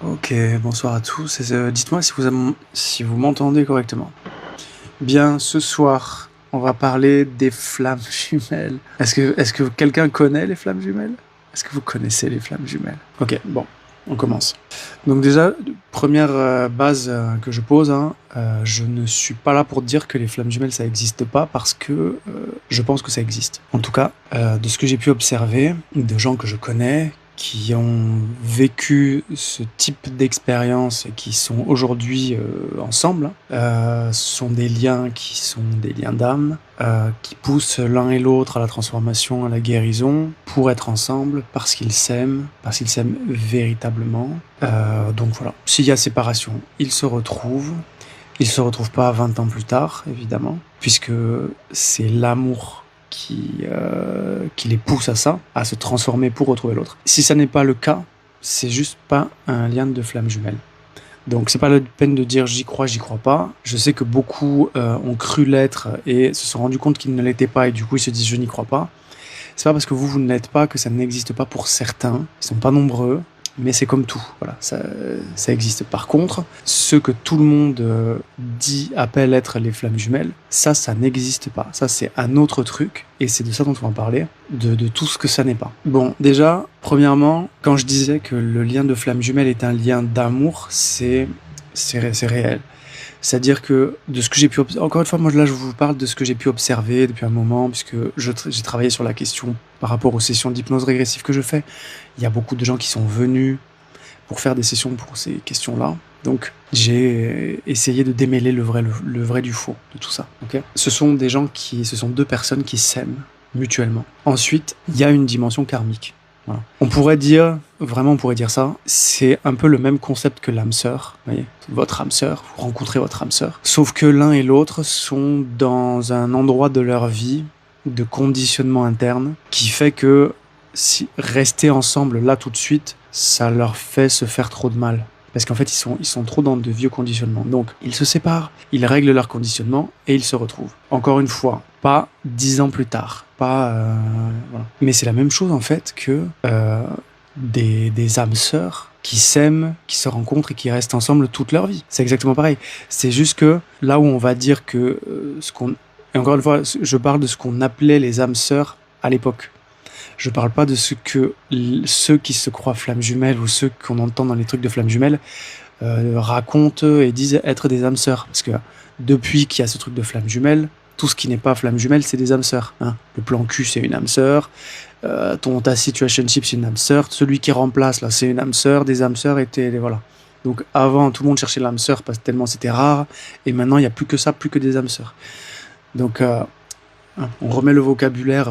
Ok, bonsoir à tous. Dites-moi si vous m'entendez correctement. Bien, ce soir, on va parler des flammes jumelles. Est-ce que quelqu'un connaît les flammes jumelles? Est-ce que vous connaissez les flammes jumelles? Ok, bon, on commence. Donc déjà, première base que je pose, je ne suis pas là pour dire que les flammes jumelles ça n'existe pas parce que je pense que ça existe. En tout cas, de ce que j'ai pu observer, de gens que je connais, qui ont vécu ce type d'expérience et qui sont aujourd'hui ensemble, sont des liens qui sont des liens d'âme, qui poussent l'un et l'autre à la transformation, à la guérison, pour être ensemble, parce qu'ils s'aiment véritablement. Donc voilà, s'il y a séparation, ils se retrouvent. Ils se retrouvent pas 20 ans plus tard, évidemment, puisque c'est l'amour qui les pousse à ça, à se transformer pour retrouver l'autre. Si ça n'est pas le cas, c'est juste pas un lien de flamme jumelle. Donc c'est pas la peine de dire j'y crois pas. Je sais que beaucoup ont cru l'être et se sont rendus compte qu'ils ne l'étaient pas et du coup ils se disent je n'y crois pas. C'est pas parce que vous ne l'êtes pas que ça n'existe pas pour certains. Ils sont pas nombreux. Mais c'est comme tout, voilà, ça existe. Par contre, ce que tout le monde appelle être les flammes jumelles, ça n'existe pas. Ça, c'est un autre truc, et c'est de ça dont on va parler, de tout ce que ça n'est pas. Bon, déjà, premièrement, quand je disais que le lien de flamme jumelle est un lien d'amour, c'est réel. C'est-à-dire que de ce que j'ai pu observer, encore une fois, moi là je vous parle de ce que j'ai pu observer depuis un moment, puisque j'ai travaillé sur la question par rapport aux sessions d'hypnose régressive que je fais. Il y a beaucoup de gens qui sont venus pour faire des sessions pour ces questions-là. Donc j'ai essayé de démêler le vrai du faux de tout ça. Okay, ce sont deux personnes qui s'aiment mutuellement. Ensuite, il y a une dimension karmique. Voilà. On pourrait dire ça, c'est un peu le même concept que l'âme sœur, vous voyez, votre âme sœur, vous rencontrez votre âme sœur, sauf que l'un et l'autre sont dans un endroit de leur vie de conditionnement interne qui fait que si rester ensemble là tout de suite, ça leur fait se faire trop de mal. Parce qu'en fait, ils sont trop dans de vieux conditionnements. Donc, ils se séparent, ils règlent leur conditionnement et ils se retrouvent. Encore une fois, pas 10 ans plus tard. Voilà. Mais c'est la même chose, en fait, que des âmes sœurs qui s'aiment, qui se rencontrent et qui restent ensemble toute leur vie. C'est exactement pareil. C'est juste que là où on va dire que et encore une fois, je parle de ce qu'on appelait les âmes sœurs à l'époque. Je parle pas de ce que ceux qui se croient flammes jumelles ou ceux qu'on entend dans les trucs de flammes jumelles racontent et disent être des âmes sœurs. Parce que depuis qu'il y a ce truc de flammes jumelles, tout ce qui n'est pas flamme jumelle, c'est des âmes sœurs. Hein. Le plan cul, c'est une âme sœur. Ta situationship, c'est une âme sœur. Celui qui remplace, là, c'est une âme sœur. Des âmes sœurs étaient... Voilà. Donc avant, tout le monde cherchait l'âme sœur parce que tellement c'était rare. Et maintenant, il n'y a plus que ça, plus que des âmes sœurs. Donc... on remet le vocabulaire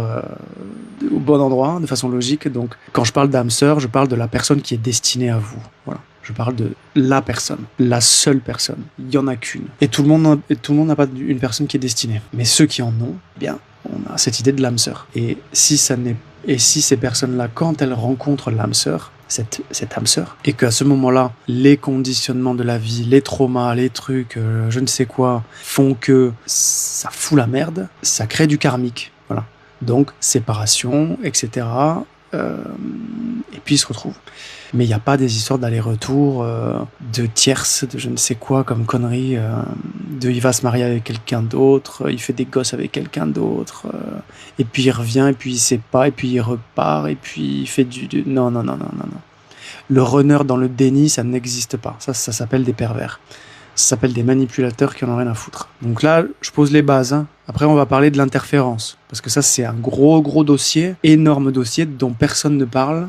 au bon endroit, de façon logique. Donc, quand je parle d'âme sœur, je parle de la personne qui est destinée à vous. Voilà. Je parle de la personne, la seule personne. Il y en a qu'une. Et tout le monde n'a pas une personne qui est destinée. Mais ceux qui en ont, eh bien, on a cette idée de l'âme sœur. Et si ces personnes-là, quand elles rencontrent l'âme sœur, cette âme sœur, et qu'à ce moment-là, les conditionnements de la vie, les traumas, les trucs, je ne sais quoi, font que ça fout la merde, ça crée du karmique. Voilà. Donc, séparation, etc. Et puis ils se retrouvent. Mais il n'y a pas des histoires d'aller-retour, de tierces, de je ne sais quoi comme conneries, il va se marier avec quelqu'un d'autre, il fait des gosses avec quelqu'un d'autre, et puis il revient, et puis il sait pas, et puis il repart, et puis il fait Non. Le runner dans le déni, ça n'existe pas. Ça s'appelle des pervers. Ça s'appelle des manipulateurs qui en ont rien à foutre. Donc là, je pose les bases. Après, on va parler de l'interférence. Parce que ça, c'est un gros dossier, énorme dossier dont personne ne parle.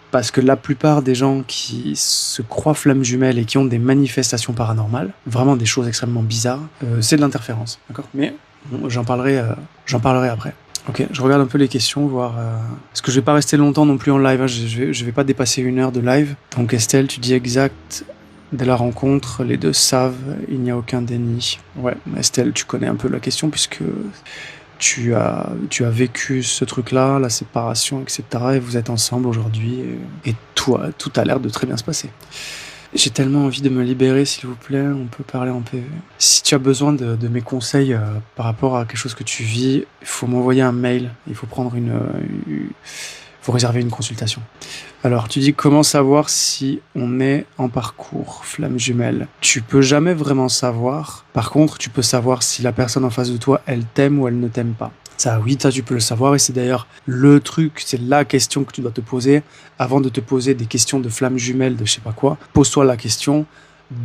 Parce que la plupart des gens qui se croient flammes jumelles et qui ont des manifestations paranormales, vraiment des choses extrêmement bizarres, c'est de l'interférence. D'accord ? Mais j'en parlerai après. Ok, je regarde un peu les questions, voir... Parce que je vais pas rester longtemps non plus en live. Je vais pas dépasser 1 heure de live. Donc Estelle, tu dis exact... Dès la rencontre, les deux savent, il n'y a aucun déni. Ouais, Estelle, tu connais un peu la question puisque tu as vécu ce truc-là, la séparation, etc. Et vous êtes ensemble aujourd'hui et tout a l'air de très bien se passer. J'ai tellement envie de me libérer, s'il vous plaît, on peut parler en PV. Si tu as besoin de mes conseils par rapport à quelque chose que tu vis, il faut m'envoyer un mail, il faut prendre pour réserver une consultation. Alors, tu dis comment savoir si on est en parcours flamme jumelle. Tu peux jamais vraiment savoir. Par contre, tu peux savoir si la personne en face de toi, elle t'aime ou elle ne t'aime pas. Ça, oui, ça, tu peux le savoir, et c'est d'ailleurs le truc, c'est la question que tu dois te poser avant de te poser des questions de flamme jumelle, de je sais pas quoi. Pose-toi la question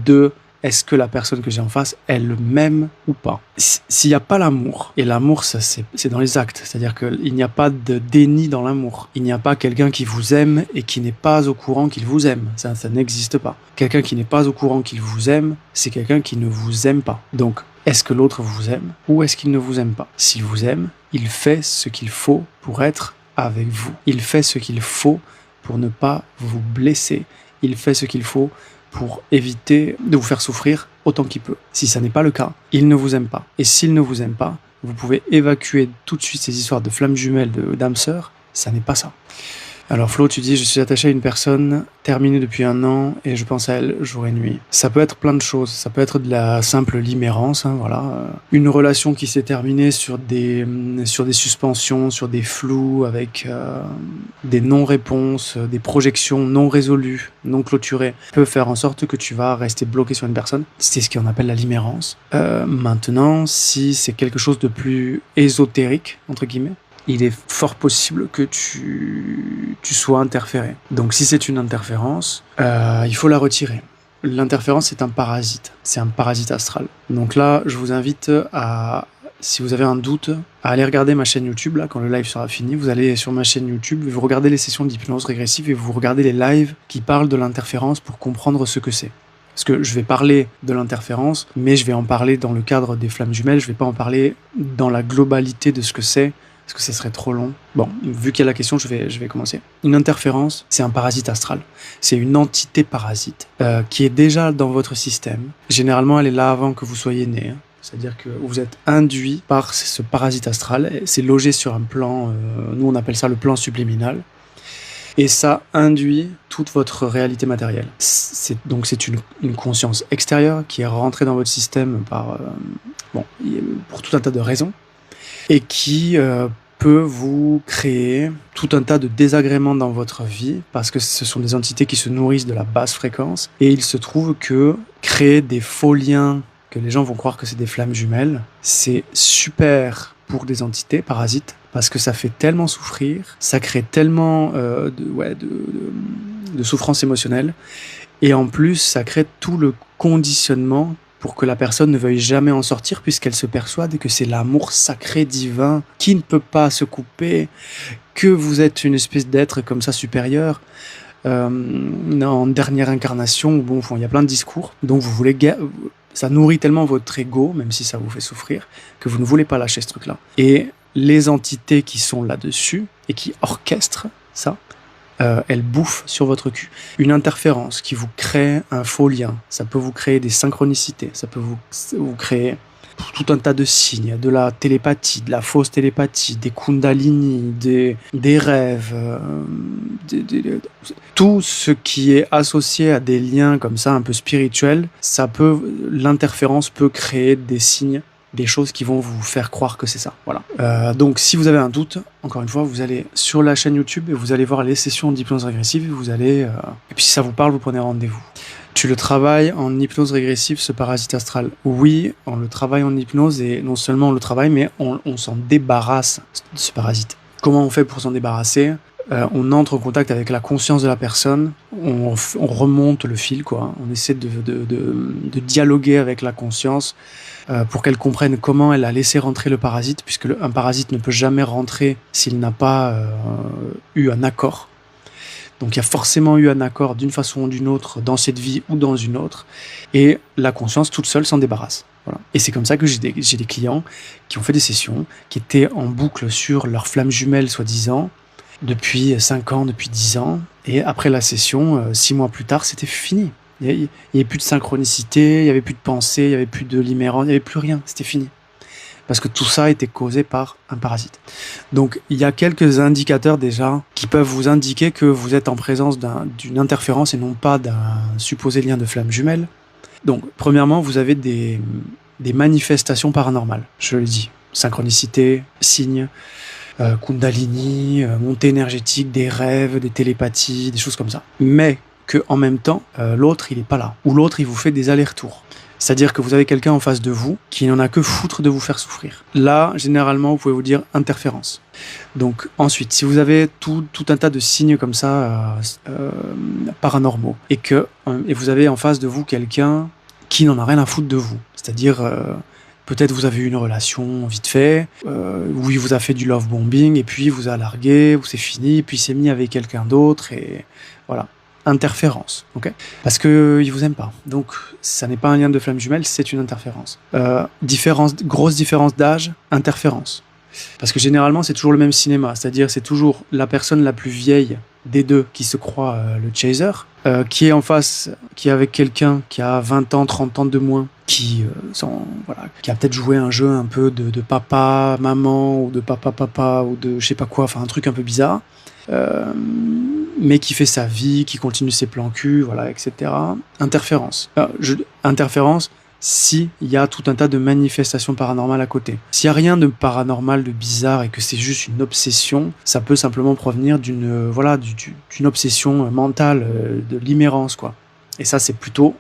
de est-ce que la personne que j'ai en face, elle m'aime ou pas. S'il n'y a pas l'amour, et l'amour, ça, c'est dans les actes, c'est-à-dire qu'il n'y a pas de déni dans l'amour. Il n'y a pas quelqu'un qui vous aime et qui n'est pas au courant qu'il vous aime. Ça n'existe pas. Quelqu'un qui n'est pas au courant qu'il vous aime, c'est quelqu'un qui ne vous aime pas. Donc, est-ce que l'autre vous aime ou est-ce qu'il ne vous aime pas? S'il vous aime, il fait ce qu'il faut pour être avec vous. Il fait ce qu'il faut pour ne pas vous blesser. Il fait ce qu'il faut pour éviter de vous faire souffrir autant qu'il peut. Si ça n'est pas le cas, il ne vous aime pas. Et s'il ne vous aime pas, vous pouvez évacuer tout de suite ces histoires de flammes jumelles, d'âme sœur. Ça n'est pas ça. Alors Flo, tu dis, je suis attaché à une personne terminée depuis 1 an et je pense à elle jour et nuit. Ça peut être plein de choses. Ça peut être de la simple limérance, voilà. Une relation qui s'est terminée sur des suspensions, sur des flous, avec des non-réponses, des projections non résolues, non clôturées, peut faire en sorte que tu vas rester bloqué sur une personne. C'est ce qu'on appelle la limérance. Maintenant, si c'est quelque chose de plus ésotérique, entre guillemets, il est fort possible que tu sois interféré. Donc si c'est une interférence, il faut la retirer. L'interférence, c'est un parasite astral. Donc là, je vous invite à, si vous avez un doute, à aller regarder ma chaîne YouTube. Là, quand le live sera fini, vous allez sur ma chaîne YouTube, vous regardez les sessions d'hypnose régressive et vous regardez les lives qui parlent de l'interférence pour comprendre ce que c'est. Parce que je vais parler de l'interférence, mais je vais en parler dans le cadre des flammes jumelles, je ne vais pas en parler dans la globalité de ce que c'est, parce que ça serait trop long. Bon, vu qu'il y a la question, je vais commencer. Une interférence, c'est un parasite astral. C'est une entité parasite qui est déjà dans votre système. Généralement, elle est là avant que vous soyez né. C'est-à-dire que vous êtes induit par ce parasite astral. C'est logé sur un plan, nous on appelle ça le plan subliminal. Et ça induit toute votre réalité matérielle. Donc c'est une conscience extérieure qui est rentrée dans votre système pour tout un tas de raisons. Et qui peut vous créer tout un tas de désagréments dans votre vie, parce que ce sont des entités qui se nourrissent de la basse fréquence, et il se trouve que créer des faux liens, que les gens vont croire que c'est des flammes jumelles, c'est super pour des entités parasites, parce que ça fait tellement souffrir, ça crée tellement de souffrance émotionnelle, et en plus ça crée tout le conditionnement pour que la personne ne veuille jamais en sortir, puisqu'elle se persuade que c'est l'amour sacré divin qui ne peut pas se couper, que vous êtes une espèce d'être comme ça supérieur, en dernière incarnation. Bon, il y a plein de discours, donc vous voulez ça nourrit tellement votre ego, même si ça vous fait souffrir, que vous ne voulez pas lâcher ce truc-là. Et les entités qui sont là-dessus et qui orchestrent ça, elle bouffe sur votre cul. Une interférence qui vous crée un faux lien, ça peut vous créer des synchronicités, ça peut vous créer tout un tas de signes, de la télépathie, de la fausse télépathie, des kundalini, des rêves, tout ce qui est associé à des liens comme ça un peu spirituels, l'interférence peut créer des signes, des choses qui vont vous faire croire que c'est ça. Voilà. Donc, si vous avez un doute, encore une fois, vous allez sur la chaîne YouTube et vous allez voir les sessions d'hypnose régressive. Et puis, si ça vous parle, vous prenez rendez-vous. Tu le travailles en hypnose régressive, ce parasite astral? Oui, on le travaille en hypnose, et non seulement on le travaille, mais on s'en débarrasse de ce parasite. Comment on fait pour s'en débarrasser? On entre en contact avec la conscience de la personne, on remonte le fil, quoi. On essaie de dialoguer avec la conscience pour qu'elle comprenne comment elle a laissé rentrer le parasite, puisque un parasite ne peut jamais rentrer s'il n'a pas eu un accord. Donc il y a forcément eu un accord d'une façon ou d'une autre dans cette vie ou dans une autre, et la conscience toute seule s'en débarrasse. Voilà. Et c'est comme ça que j'ai des clients qui ont fait des sessions, qui étaient en boucle sur leur flamme jumelle soi-disant, depuis 5 ans, depuis 10 ans, et après la session, 6 mois plus tard, c'était fini. Il n'y avait plus de synchronicité, il n'y avait plus de pensée, il n'y avait plus de limérance, il n'y avait plus rien, c'était fini. Parce que tout ça était causé par un parasite. Donc il y a quelques indicateurs déjà qui peuvent vous indiquer que vous êtes en présence d'une interférence et non pas d'un supposé lien de flamme jumelle. Donc premièrement, vous avez des manifestations paranormales, je le dis. Synchronicité, signes, Kundalini, montée énergétique, des rêves, des télépathies, des choses comme ça. Mais que en même temps, l'autre, il est pas là. Ou l'autre, il vous fait des allers-retours. C'est-à-dire que vous avez quelqu'un en face de vous qui n'en a que foutre de vous faire souffrir. Là, généralement, vous pouvez vous dire interférence. Donc ensuite, si vous avez tout un tas de signes comme ça, paranormaux, et vous avez en face de vous quelqu'un qui n'en a rien à foutre de vous, c'est-à-dire peut-être vous avez eu une relation vite fait, où il vous a fait du love bombing, et puis il vous a largué, c'est fini, puis il s'est mis avec quelqu'un d'autre, et voilà. Interférence, ok? Parce que il vous aime pas. Donc, ça n'est pas un lien de flamme jumelle, c'est une interférence. Grosse différence d'âge, interférence. Parce que généralement, c'est toujours le même cinéma, c'est-à-dire c'est toujours la personne la plus vieille des deux qui se croit le chaser, qui est en face, qui est avec quelqu'un qui a 20 ans, 30 ans de moins, qui a peut-être joué un jeu un peu de papa, maman, ou de papa, ou de je sais pas quoi, enfin un truc un peu bizarre. Mais qui fait sa vie, qui continue ses plans cul, voilà, etc. Interférence. Interférence, s'il y a tout un tas de manifestations paranormales à côté. S'il n'y a rien de paranormal, de bizarre, et que c'est juste une obsession, ça peut simplement provenir d'une obsession mentale, de l'immérence, quoi. Et ça, c'est plutôt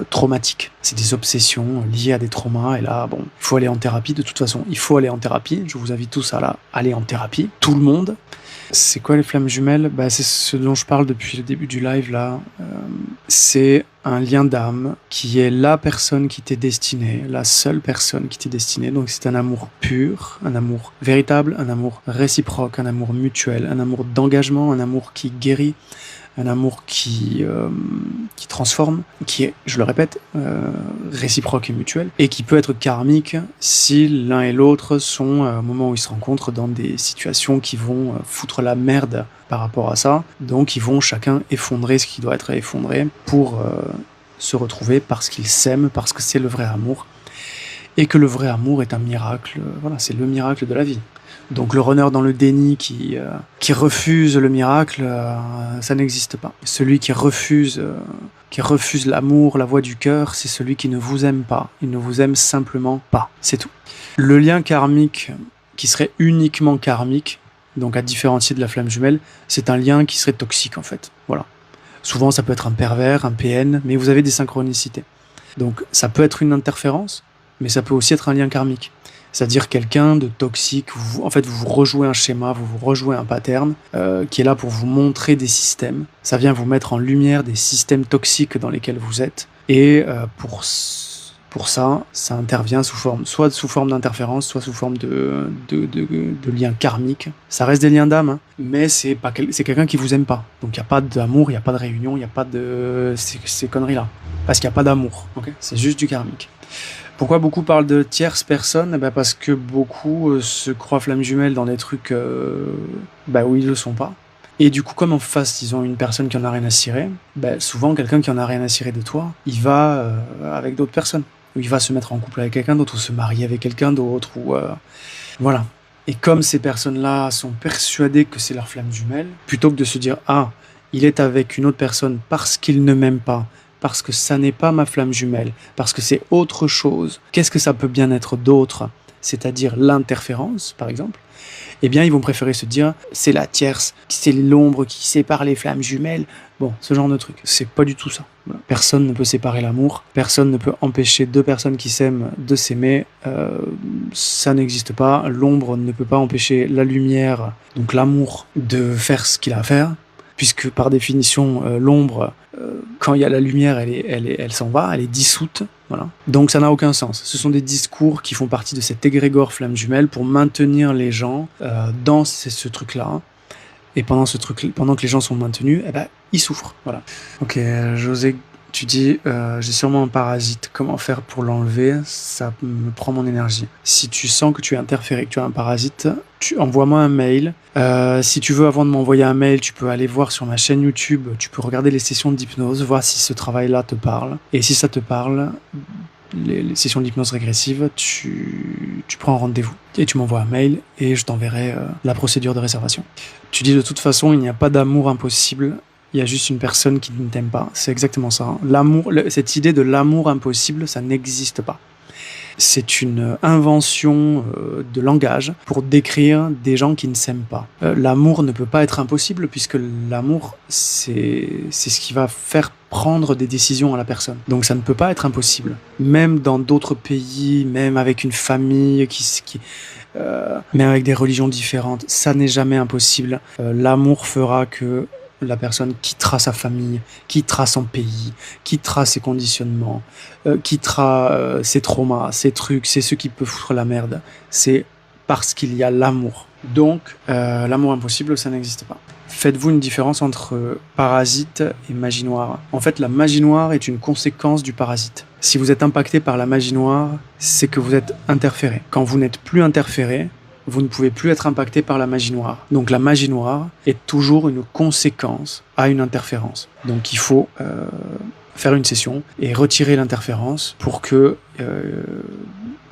traumatique. C'est des obsessions liées à des traumas, et là, bon, il faut aller en thérapie, de toute façon, il faut aller en thérapie. Je vous invite tous à aller en thérapie, tout le monde. C'est quoi les flammes jumelles? C'est ce dont je parle depuis le début du live là. C'est un lien d'âme qui est la personne qui t'est destinée, la seule personne qui t'est destinée. Donc c'est un amour pur, un amour véritable, un amour réciproque, un amour mutuel, un amour d'engagement, un amour qui guérit, un amour qui transforme, qui est, je le répète, réciproque et mutuel, et qui peut être karmique si l'un et l'autre sont, au moment où ils se rencontrent, dans des situations qui vont foutre la merde par rapport à ça. Donc ils vont chacun effondrer ce qui doit être effondré pour se retrouver parce qu'ils s'aiment, parce que c'est le vrai amour, et que le vrai amour est un miracle. Voilà, c'est le miracle de la vie. Donc le runner dans le déni qui refuse le miracle, ça n'existe pas. Celui qui refuse l'amour, la voix du cœur, c'est celui qui ne vous aime pas. Il ne vous aime simplement pas. C'est tout. Le lien karmique, qui serait uniquement karmique, donc à différencier de la flamme jumelle, c'est un lien qui serait toxique en fait. Voilà. Souvent ça peut être un pervers, un PN, mais vous avez des synchronicités. Donc ça peut être une interférence, mais ça peut aussi être un lien karmique. C'est-à-dire quelqu'un de toxique, vous rejouez un schéma, vous rejouez un pattern qui est là pour vous montrer des systèmes. Ça vient vous mettre en lumière des systèmes toxiques dans lesquels vous êtes. Et pour ça intervient soit sous forme d'interférence, soit sous forme de liens karmiques. Ça reste des liens d'âme, hein, mais c'est quelqu'un qui vous aime pas. Donc il n'y a pas d'amour, il n'y a pas de réunion, il n'y a pas de ces conneries-là. Parce qu'il n'y a pas d'amour. Okay, c'est juste du karmique. Pourquoi beaucoup parlent de tierces personnes? Parce que beaucoup se croient flammes jumelles dans des trucs où ils le sont pas. Et du coup, comme en face, ils ont une personne qui en a rien à cirer, souvent, quelqu'un qui en a rien à cirer de toi, il va avec d'autres personnes. Ou il va se mettre en couple avec quelqu'un d'autre, ou se marier avec quelqu'un d'autre, ou voilà. Et comme ces personnes-là sont persuadées que c'est leur flamme jumelle, plutôt que de se dire « Ah, il est avec une autre personne parce qu'il ne m'aime pas », parce que ça n'est pas ma flamme jumelle, parce que c'est autre chose. Qu'est-ce que ça peut bien être d'autre? C'est-à-dire l'interférence, par exemple. Eh bien, ils vont préférer se dire, c'est la tierce, c'est l'ombre qui sépare les flammes jumelles. Bon, ce genre de truc. C'est pas du tout ça. Voilà. Personne ne peut séparer l'amour. Personne ne peut empêcher deux personnes qui s'aiment de s'aimer. Ça n'existe pas. L'ombre ne peut pas empêcher la lumière, donc l'amour, de faire ce qu'il a à faire. Puisque par définition, l'ombre, quand il y a la lumière, elle s'en va, elle est dissoute. Voilà. Donc ça n'a aucun sens. Ce sont des discours qui font partie de cet égrégore flamme jumelle pour maintenir les gens dans ce truc-là. Et pendant que les gens sont maintenus, ils souffrent. Voilà. Ok, José, tu dis, j'ai sûrement un parasite. Comment faire pour l'enlever? Ça me prend mon énergie. Si tu sens que tu es interféré, que tu as un parasite, envoie-moi un mail. Si tu veux, avant de m'envoyer un mail, tu peux aller voir sur ma chaîne YouTube, tu peux regarder les sessions d'hypnose, voir si ce travail-là te parle. Et si ça te parle, les sessions d'hypnose régressive, tu prends un rendez-vous et tu m'envoies un mail et je t'enverrai la procédure de réservation. Tu dis de toute façon, il n'y a pas d'amour impossible. Il y a juste une personne qui ne t'aime pas. C'est exactement ça. L'amour, cette idée de l'amour impossible, ça n'existe pas. C'est une invention de langage pour décrire des gens qui ne s'aiment pas. L'amour ne peut pas être impossible puisque l'amour, c'est ce qui va faire prendre des décisions à la personne. Donc ça ne peut pas être impossible. Même dans d'autres pays, même avec une famille même avec des religions différentes, ça n'est jamais impossible. L'amour fera que la personne quittera sa famille, quittera son pays, quittera ses conditionnements, quittera ses traumas, ses trucs, c'est ce qui peut foutre la merde. C'est parce qu'il y a l'amour. Donc, l'amour impossible, ça n'existe pas. Faites-vous une différence entre parasite et magie noire. En fait, la magie noire est une conséquence du parasite. Si vous êtes impacté par la magie noire, c'est que vous êtes interféré. Quand vous n'êtes plus interféré, vous ne pouvez plus être impacté par la magie noire. Donc la magie noire est toujours une conséquence à une interférence. Donc il faut faire une session et retirer l'interférence pour que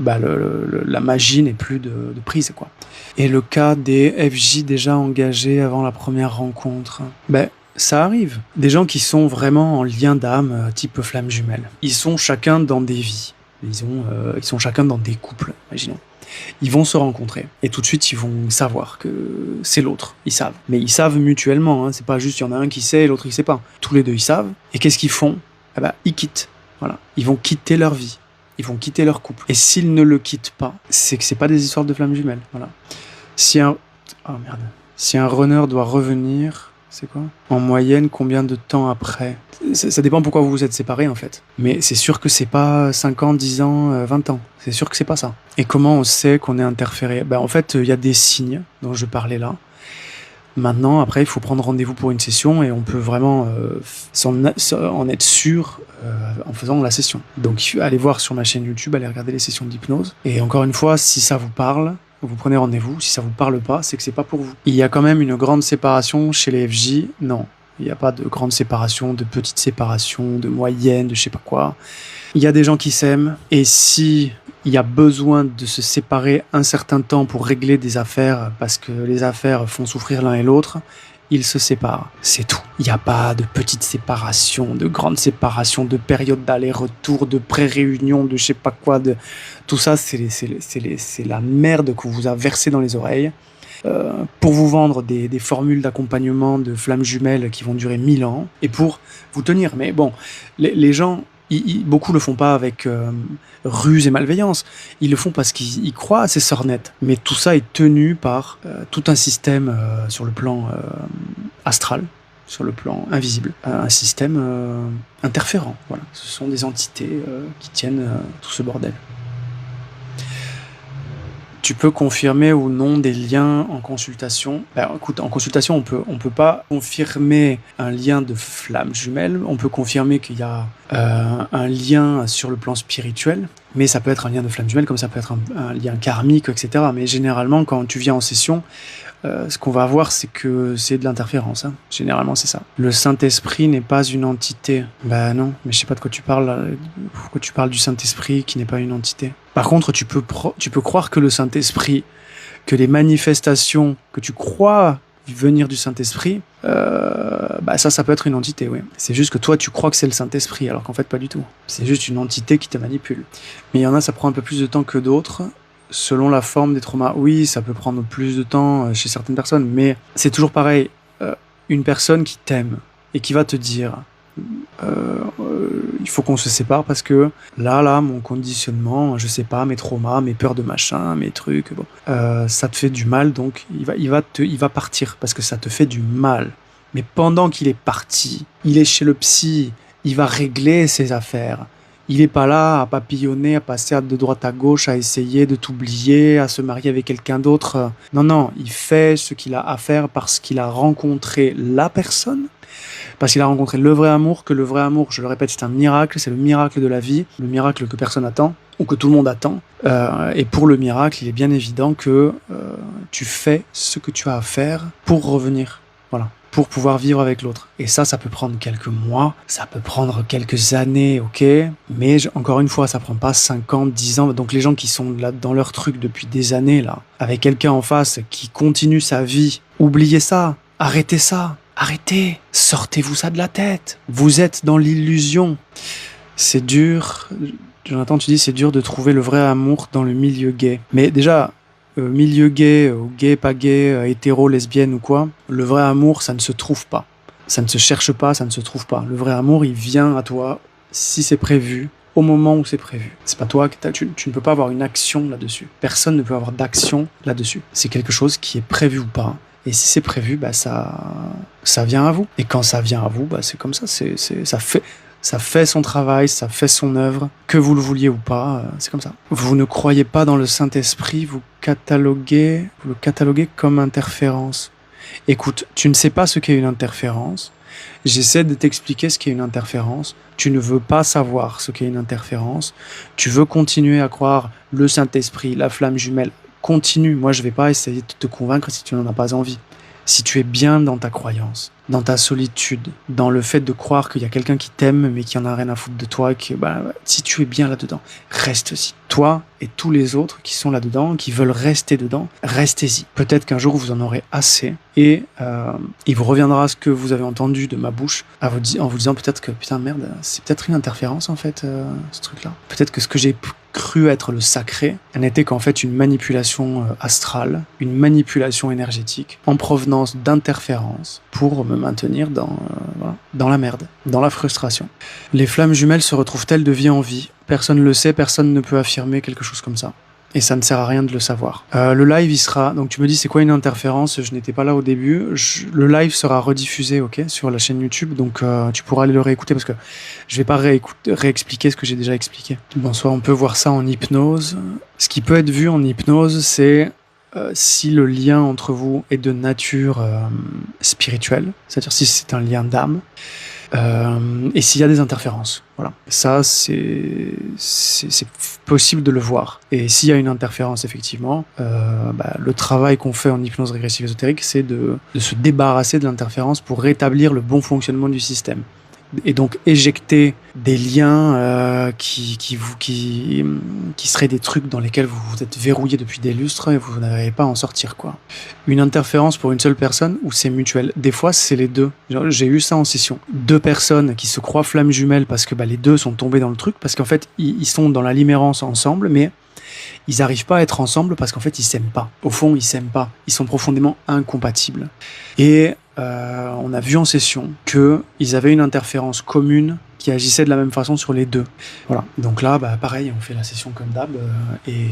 la magie n'ait plus de prise, quoi. Et le cas des FJ déjà engagés avant la première rencontre, ça arrive. Des gens qui sont vraiment en lien d'âme, type flamme jumelle. Ils sont chacun dans des vies. Ils sont chacun dans des couples, imaginons. Ils vont se rencontrer et tout de suite ils vont savoir que c'est l'autre. Ils savent, mais ils savent mutuellement. Hein. C'est pas juste il y en a un qui sait et l'autre il sait pas. Tous les deux ils savent. Et qu'est-ce qu'ils font ? Ils quittent. Voilà, ils vont quitter leur vie. Ils vont quitter leur couple. Et s'ils ne le quittent pas, c'est que c'est pas des histoires de flammes jumelles. Voilà. Si un runner doit revenir, c'est quoi ? En moyenne, combien de temps après ? Ça dépend pourquoi vous vous êtes séparés en fait. Mais c'est sûr que c'est pas 5 ans, 10 ans, 20 ans. C'est sûr que c'est pas ça. Et comment on sait qu'on est interféré ? En fait, il y a des signes dont je parlais là. Maintenant, après, il faut prendre rendez-vous pour une session et on peut vraiment en être sûr en faisant la session. Donc, allez voir sur ma chaîne YouTube, allez regarder les sessions d'hypnose. Et encore une fois, si ça vous parle, vous prenez rendez-vous. Si ça vous parle pas, c'est que c'est pas pour vous. Il y a quand même une grande séparation chez les FJ. Non. Il n'y a pas de grande séparation, de petite séparation, de moyenne, de je sais pas quoi. Il y a des gens qui s'aiment et si il y a besoin de se séparer un certain temps pour régler des affaires parce que les affaires font souffrir l'un et l'autre, ils se séparent. C'est tout. Il n'y a pas de petite séparation, de grande séparation, de période d'aller-retour, de pré-réunion, de je sais pas quoi. Tout ça, c'est la merde qu'on vous a versée dans les oreilles. Pour vous vendre des formules d'accompagnement de flammes jumelles qui vont durer 1000 ans et pour vous tenir. Mais bon, les gens, beaucoup le font pas avec ruse et malveillance. Ils le font parce qu'ils croient à ces sornettes. Mais tout ça est tenu par tout un système sur le plan astral, sur le plan invisible, un système interférent. Voilà, ce sont des entités qui tiennent tout ce bordel. Tu peux confirmer ou non des liens en consultation. Écoute, en consultation, on peut pas confirmer un lien de flamme jumelle. On peut confirmer qu'il y a un lien sur le plan spirituel, mais ça peut être un lien de flamme jumelle, comme ça peut être un lien karmique, etc. Mais généralement, quand tu viens en session, ce qu'on va voir, c'est que c'est de l'interférence. Hein. Généralement, c'est ça. Le Saint-Esprit n'est pas une entité. Non, mais je sais pas de quoi tu parles. Pourquoi tu parles du Saint-Esprit qui n'est pas une entité ? Par contre, tu peux croire que le Saint-Esprit, que les manifestations que tu crois venir du Saint-Esprit, ça peut être une entité, oui. C'est juste que toi, tu crois que c'est le Saint-Esprit, alors qu'en fait, pas du tout. C'est juste une entité qui te manipule. Mais il y en a, ça prend un peu plus de temps que d'autres. Selon la forme des traumas, oui, ça peut prendre plus de temps chez certaines personnes, mais c'est toujours pareil. Une personne qui t'aime et qui va te dire il faut qu'on se sépare parce que là, mon conditionnement, je sais pas, mes traumas, mes peurs de machin, mes trucs, ça te fait du mal, donc il va partir parce que ça te fait du mal. Mais pendant qu'il est parti, il est chez le psy, il va régler ses affaires. Il est pas là à papillonner, à passer de droite à gauche, à essayer de t'oublier, à se marier avec quelqu'un d'autre. Non, il fait ce qu'il a à faire parce qu'il a rencontré la personne, parce qu'il a rencontré le vrai amour, que le vrai amour, je le répète, c'est un miracle, c'est le miracle de la vie, le miracle que personne attend, ou que tout le monde attend. Et pour le miracle, il est bien évident que tu fais ce que tu as à faire pour revenir. Voilà. Pour pouvoir vivre avec l'autre. Et ça peut prendre quelques mois, ça peut prendre quelques années, ok, mais encore une fois, ça prend pas 5 ans, 10 ans, donc les gens qui sont là dans leur truc depuis des années, là, avec quelqu'un en face qui continue sa vie, oubliez ça, arrêtez ça, arrêtez, sortez-vous ça de la tête, vous êtes dans l'illusion, c'est dur, Jonathan, tu dis c'est dur de trouver le vrai amour dans le milieu gay. Mais déjà, milieu gay, gay, pas gay, hétéro, lesbienne ou quoi, le vrai amour, ça ne se trouve pas. Ça ne se cherche pas, ça ne se trouve pas. Le vrai amour, il vient à toi si c'est prévu, au moment où c'est prévu. C'est pas toi, tu ne peux pas avoir une action là-dessus. Personne ne peut avoir d'action là-dessus. C'est quelque chose qui est prévu ou pas. Et si c'est prévu, bah ça vient à vous. Et quand ça vient à vous, bah c'est comme ça. Ça fait son travail, ça fait son œuvre, que vous le vouliez ou pas, c'est comme ça. Vous ne croyez pas dans le Saint-Esprit, vous le cataloguez comme interférence. Écoute, tu ne sais pas ce qu'est une interférence. J'essaie de t'expliquer ce qu'est une interférence. Tu ne veux pas savoir ce qu'est une interférence. Tu veux continuer à croire le Saint-Esprit, la flamme jumelle. Continue. Moi, je vais pas essayer de te convaincre si tu n'en as pas envie. Si tu es bien dans ta croyance, dans ta solitude, dans le fait de croire qu'il y a quelqu'un qui t'aime mais qui en a rien à foutre de toi, si tu es bien là-dedans, reste-y. Toi et tous les autres qui sont là-dedans, qui veulent rester dedans, restez-y. Peut-être qu'un jour vous en aurez assez et il vous reviendra ce que vous avez entendu de ma bouche en vous disant peut-être que putain merde, c'est peut-être une interférence en fait, ce truc-là. Peut-être que ce que j'ai cru être le sacré n'était qu'en fait une manipulation astrale, une manipulation énergétique en provenance d'interférences pour me maintenir dans la merde, dans la frustration. Les flammes jumelles se retrouvent-elles de vie en vie ? Personne ne le sait, personne ne peut affirmer quelque chose comme ça. Et ça ne sert à rien de le savoir. Le live, il sera... Donc tu me dis, c'est quoi une interférence ? Je n'étais pas là au début. Le live sera rediffusé, ok, sur la chaîne YouTube. Donc tu pourras aller le réécouter parce que je vais pas réexpliquer ce que j'ai déjà expliqué. Bonsoir, on peut voir ça en hypnose. Ce qui peut être vu en hypnose, c'est si le lien entre vous est de nature spirituelle, c'est-à-dire si c'est un lien d'âme, et s'il y a des interférences. Voilà. Ça, c'est possible de le voir. Et s'il y a une interférence, effectivement, le travail qu'on fait en hypnose régressive ésotérique, c'est de se débarrasser de l'interférence pour rétablir le bon fonctionnement du système. Et donc éjecter des liens qui seraient des trucs dans lesquels vous êtes verrouillé depuis des lustres et vous n'arrivez pas à en sortir, quoi. Une interférence pour une seule personne ou c'est mutuel ? Des fois, c'est les deux. J'ai eu ça en session. Deux personnes qui se croient flammes jumelles parce que les deux sont tombés dans le truc, parce qu'en fait, ils sont dans la limérance ensemble, mais ils n'arrivent pas à être ensemble parce qu'en fait, ils s'aiment pas. Au fond, ils s'aiment pas. Ils sont profondément incompatibles. Et on a vu en session qu'ils avaient une interférence commune qui agissait de la même façon sur les deux. Voilà. Donc là, pareil, on fait la session comme d'hab et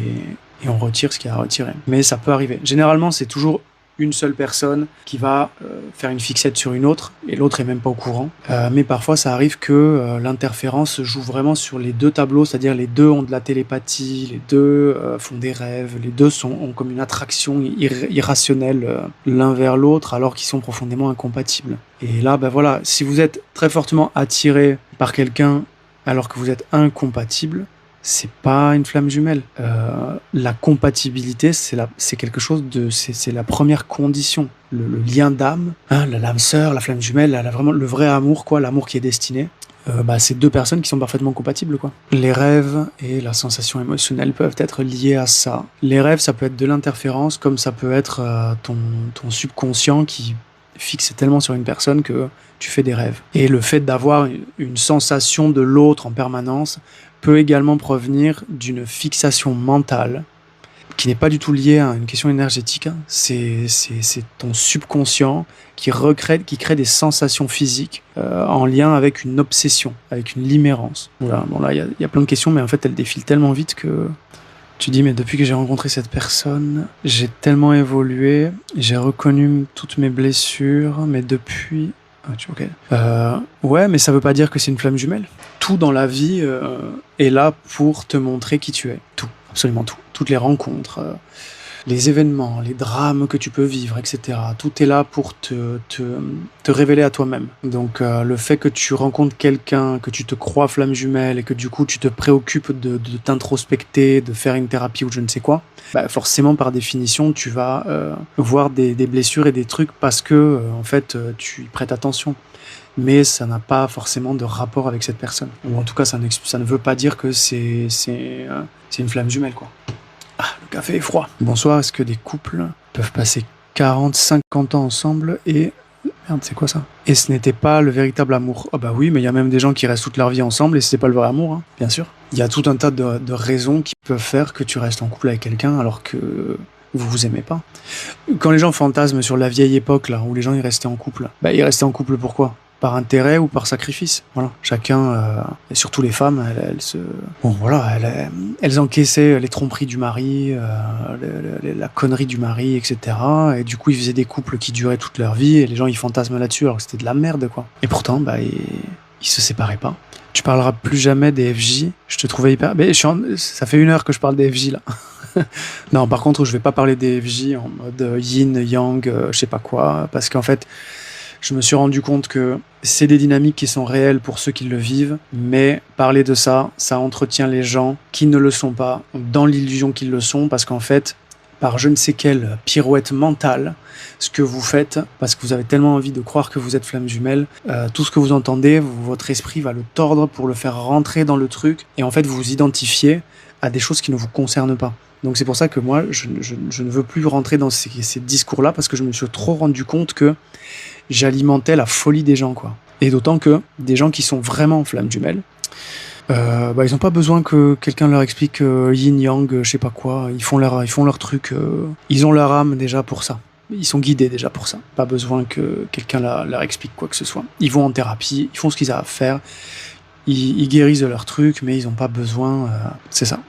on retire ce qu'il y a à retirer. Mais ça peut arriver. Généralement, c'est toujours une seule personne qui va faire une fixette sur une autre et l'autre est même pas au courant. Mais parfois, ça arrive que l'interférence joue vraiment sur les deux tableaux, c'est-à-dire les deux ont de la télépathie, les deux font des rêves, les deux ont comme une attraction irrationnelle l'un vers l'autre alors qu'ils sont profondément incompatibles. Et là, voilà, si vous êtes très fortement attiré par quelqu'un alors que vous êtes incompatible, c'est pas une flamme jumelle. La compatibilité, c'est quelque chose c'est la première condition. Le lien d'âme, l'âme sœur, la flamme jumelle, vraiment le vrai amour, quoi, l'amour qui est destiné. C'est deux personnes qui sont parfaitement compatibles, quoi. Les rêves et la sensation émotionnelle peuvent être liés à ça. Les rêves, ça peut être de l'interférence, comme ça peut être ton subconscient qui fixe tellement sur une personne que tu fais des rêves. Et le fait d'avoir une sensation de l'autre en permanence peut également provenir d'une fixation mentale qui n'est pas du tout liée à une question énergétique. C'est ton subconscient qui crée des sensations physiques en lien avec une obsession, avec une limérance. Voilà. Bon, là, il y a plein de questions, mais en fait, elles défilent tellement vite que tu dis, mais depuis que j'ai rencontré cette personne, j'ai tellement évolué, j'ai reconnu toutes mes blessures, mais depuis... Okay. Ouais, mais ça veut pas dire que c'est une flamme jumelle. Tout dans la vie est là pour te montrer qui tu es. Tout, absolument tout. Toutes les rencontres, les événements, les drames que tu peux vivre, etc. Tout est là pour te révéler à toi-même. Donc le fait que tu rencontres quelqu'un, que tu te crois flamme jumelle et que du coup tu te préoccupes de t'introspecter, de faire une thérapie ou je ne sais quoi, forcément par définition tu vas voir des blessures et des trucs parce que en fait tu y prêtes attention. Mais ça n'a pas forcément de rapport avec cette personne. Ou en tout cas ça ne veut pas dire que c'est une flamme jumelle, quoi. Ah, le café est froid. Bonsoir, est-ce que des couples peuvent passer 40, 50 ans ensemble et... Merde, c'est quoi ça ? Et ce n'était pas le véritable amour. Ah oui, mais il y a même des gens qui restent toute leur vie ensemble et c'est pas le vrai amour, hein, bien sûr. Il y a tout un tas de raisons qui peuvent faire que tu restes en couple avec quelqu'un alors que vous vous aimez pas. Quand les gens fantasment sur la vieille époque, là, où les gens ils restaient en couple, bah, ils restaient en couple pourquoi ? Par intérêt ou par sacrifice. Voilà. Chacun, et surtout les femmes, elles encaissaient les tromperies du mari, la connerie du mari, etc. Et du coup, ils faisaient des couples qui duraient toute leur vie et les gens ils fantasment là-dessus alors que c'était de la merde, quoi. Et pourtant, bah, ils se séparaient pas. Tu parleras plus jamais des FJ. Je te trouvais hyper... Mais ça fait 1 heure que je parle des FJ, là. Non, par contre, je vais pas parler des FJ en mode yin, yang, je sais pas quoi, parce qu'en fait, je me suis rendu compte que c'est des dynamiques qui sont réelles pour ceux qui le vivent, mais parler de ça, ça entretient les gens qui ne le sont pas, dans l'illusion qu'ils le sont, parce qu'en fait, par je ne sais quelle pirouette mentale, ce que vous faites, parce que vous avez tellement envie de croire que vous êtes flamme jumelle, tout ce que vous entendez, votre esprit va le tordre pour le faire rentrer dans le truc, et en fait, vous vous identifiez à des choses qui ne vous concernent pas. Donc c'est pour ça que moi, je ne veux plus rentrer dans ces discours-là, parce que je me suis trop rendu compte que j'alimentais la folie des gens, quoi. Et d'autant que des gens qui sont vraiment flammes jumelles, ils n'ont pas besoin que quelqu'un leur explique yin-yang, je sais pas quoi. Ils font leur truc. Ils ont leur âme déjà pour ça. Ils sont guidés déjà pour ça. Pas besoin que quelqu'un leur explique quoi que ce soit. Ils vont en thérapie, ils font ce qu'ils ont à faire. Ils guérissent de leur truc, mais ils n'ont pas besoin... c'est ça.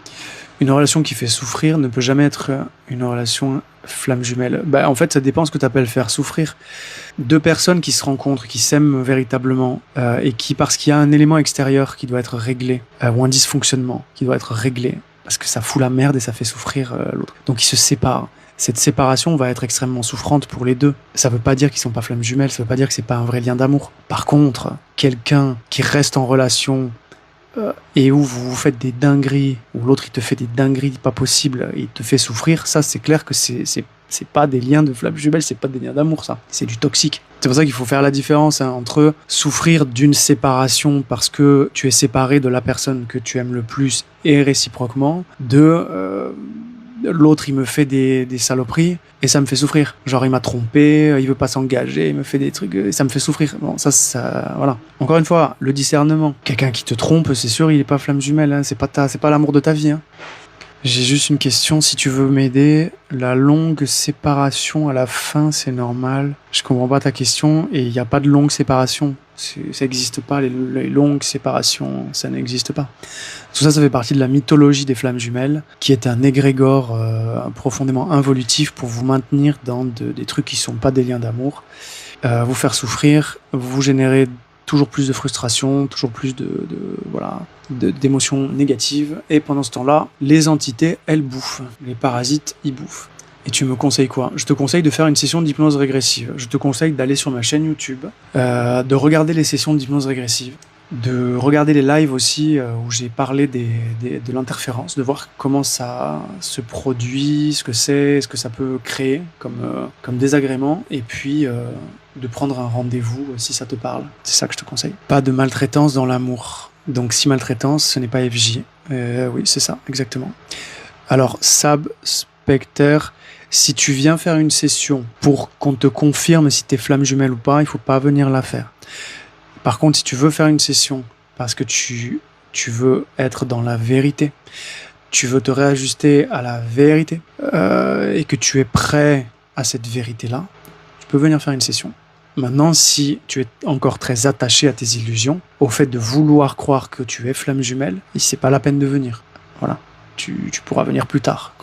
Une relation qui fait souffrir ne peut jamais être une relation flamme jumelle. En fait, ça dépend ce que tu appelles faire souffrir. 2 personnes qui se rencontrent, qui s'aiment véritablement, et qui, parce qu'il y a un élément extérieur qui doit être réglé, ou un dysfonctionnement qui doit être réglé, parce que ça fout la merde et ça fait souffrir l'autre. Donc ils se séparent. Cette séparation va être extrêmement souffrante pour les 2. Ça veut pas dire qu'ils sont pas flammes jumelles, ça veut pas dire que c'est pas un vrai lien d'amour. Par contre, quelqu'un qui reste en relation et où vous faites des dingueries, où l'autre il te fait des dingueries pas possibles, et il te fait souffrir, ça c'est clair que c'est pas des liens de flammes jumelles, c'est pas des liens d'amour, ça. C'est du toxique. C'est pour ça qu'il faut faire la différence entre souffrir d'une séparation parce que tu es séparé de la personne que tu aimes le plus et réciproquement, l'autre il me fait des saloperies et ça me fait souffrir. Genre il m'a trompé, il veut pas s'engager, il me fait des trucs et ça me fait souffrir. Bon, ça voilà. Encore une fois, le discernement. Quelqu'un qui te trompe, c'est sûr, il est pas flamme jumelle, hein. C'est pas l'amour de ta vie, hein. J'ai juste une question, si tu veux m'aider. La longue séparation à la fin, c'est normal. Je comprends pas ta question et il n'y a pas de longue séparation. Ça n'existe pas, les longues séparations, ça n'existe pas. Tout ça, ça fait partie de la mythologie des flammes jumelles, qui est un égrégore profondément involutif pour vous maintenir dans des trucs qui sont pas des liens d'amour, vous faire souffrir, vous générer toujours plus de frustration, toujours plus d'émotions négatives. Et pendant ce temps-là, les entités, elles bouffent. Les parasites, ils bouffent. Et tu me conseilles quoi ? Je te conseille de faire une session d'hypnose régressive. Je te conseille d'aller sur ma chaîne YouTube, de regarder les sessions d'hypnose régressive, de regarder les lives aussi où j'ai parlé de l'interférence, de voir comment ça se produit, ce que ça peut créer comme désagrément, et puis de prendre un rendez-vous si ça te parle. C'est ça que je te conseille. Pas de maltraitance dans l'amour. Donc si maltraitance, ce n'est pas FJ. Oui, c'est ça, exactement. Alors, Sab, Spectre, si tu viens faire une session pour qu'on te confirme si t'es flamme jumelle ou pas, il faut pas venir la faire. Par contre, si tu veux faire une session parce que tu veux être dans la vérité, tu veux te réajuster à la vérité et que tu es prêt à cette vérité-là, tu peux venir faire une session. Maintenant, si tu es encore très attaché à tes illusions, au fait de vouloir croire que tu es flamme jumelle, c'est pas la peine de venir. Voilà. Tu pourras venir plus tard.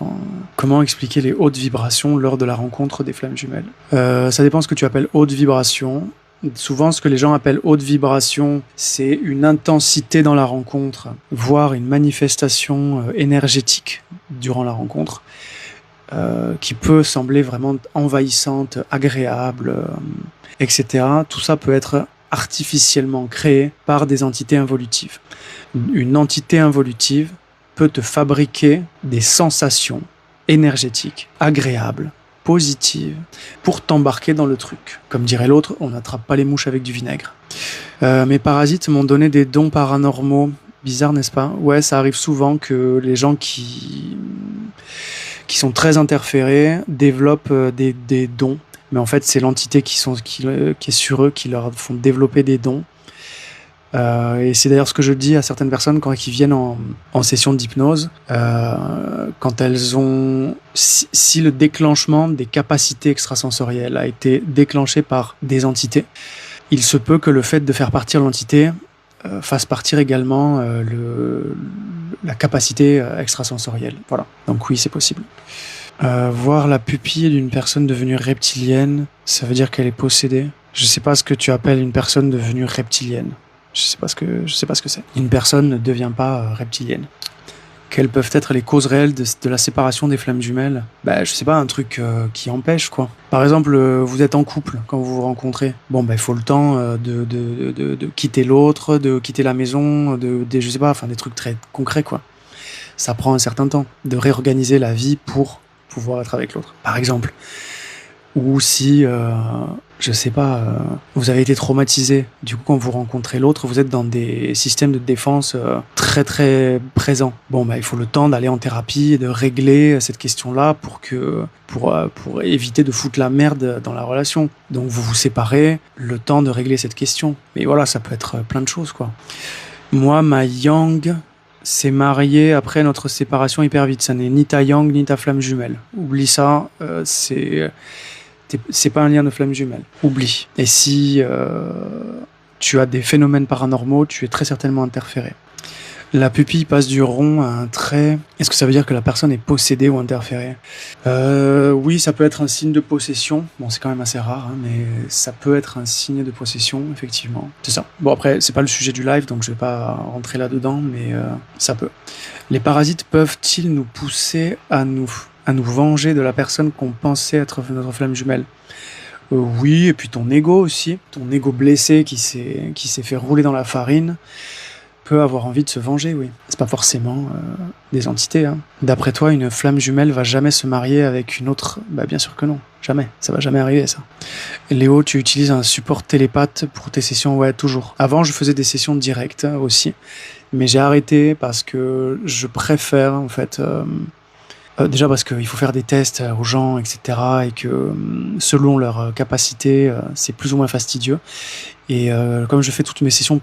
Comment expliquer les hautes vibrations lors de la rencontre des flammes jumelles ? Ça dépend de ce que tu appelles haute vibration. Souvent, ce que les gens appellent haute vibration, c'est une intensité dans la rencontre, voire une manifestation énergétique durant la rencontre, qui peut sembler vraiment envahissante, agréable, etc. Tout ça peut être artificiellement créé par des entités involutives. Une entité involutive peut te fabriquer des sensations énergétiques, agréables, positives, pour t'embarquer dans le truc. Comme dirait l'autre, on n'attrape pas les mouches avec du vinaigre. Mes parasites m'ont donné des dons paranormaux. Bizarre, n'est-ce pas ? Ouais, ça arrive souvent que les gens qui sont très interférés développent des dons. Mais en fait, c'est l'entité qui est sur eux qui leur font développer des dons. Et c'est d'ailleurs ce que je dis à certaines personnes quand ils viennent en session d'hypnose, quand elles ont... Si le déclenchement des capacités extrasensorielles a été déclenché par des entités, il se peut que le fait de faire partir l'entité fasse partir également la capacité extrasensorielle. Voilà. Donc oui, c'est possible. Voir la pupille d'une personne devenue reptilienne, ça veut dire qu'elle est possédée. Je sais pas ce que tu appelles une personne devenue reptilienne. Je sais pas ce que c'est. Une personne ne devient pas reptilienne. Quelles peuvent être les causes réelles de la séparation des flammes jumelles? Je sais pas, un truc qui empêche, quoi. Par exemple, vous êtes en couple quand vous vous rencontrez. Bon, il faut le temps de quitter l'autre, de quitter la maison, je sais pas, enfin des trucs très concrets, quoi. Ça prend un certain temps de réorganiser la vie pour pouvoir être avec l'autre, par exemple. Ou si, je sais pas, vous avez été traumatisé. Du coup, quand vous rencontrez l'autre, vous êtes dans des systèmes de défense très très présents. Il faut le temps d'aller en thérapie et de régler cette question-là pour éviter de foutre la merde dans la relation. Donc vous vous séparez, le temps de régler cette question. Mais voilà, ça peut être plein de choses, quoi. Moi, ma yang s'est mariée après notre séparation hyper vite. Ça n'est ni ta yang ni ta flamme jumelle. Oublie ça, c'est pas un lien de flamme jumelle. Oublie. Et si tu as des phénomènes paranormaux, tu es très certainement interféré. La pupille passe du rond à un trait. Est-ce que ça veut dire que la personne est possédée ou interférée? Oui, ça peut être un signe de possession. Bon, c'est quand même assez rare, mais ça peut être un signe de possession, effectivement. C'est ça. Bon, après, c'est pas le sujet du live, donc je vais pas rentrer là-dedans, mais ça peut. Les parasites peuvent-ils nous pousser à nous venger de la personne qu'on pensait être notre flamme jumelle? Oui, et puis ton ego aussi. Ton ego blessé qui s'est fait rouler dans la farine peut avoir envie de se venger, oui. C'est pas forcément des entités, hein. D'après toi, une flamme jumelle va jamais se marier avec une autre? Bien sûr que non. Jamais. Ça va jamais arriver, ça. Léo, tu utilises un support télépathe pour tes sessions? Ouais, toujours. Avant, je faisais des sessions directes aussi. Mais j'ai arrêté parce que je préfère, en fait... déjà parce qu'il faut faire des tests aux gens, etc. Et que selon leur capacité, c'est plus ou moins fastidieux. Et comme je fais toutes mes sessions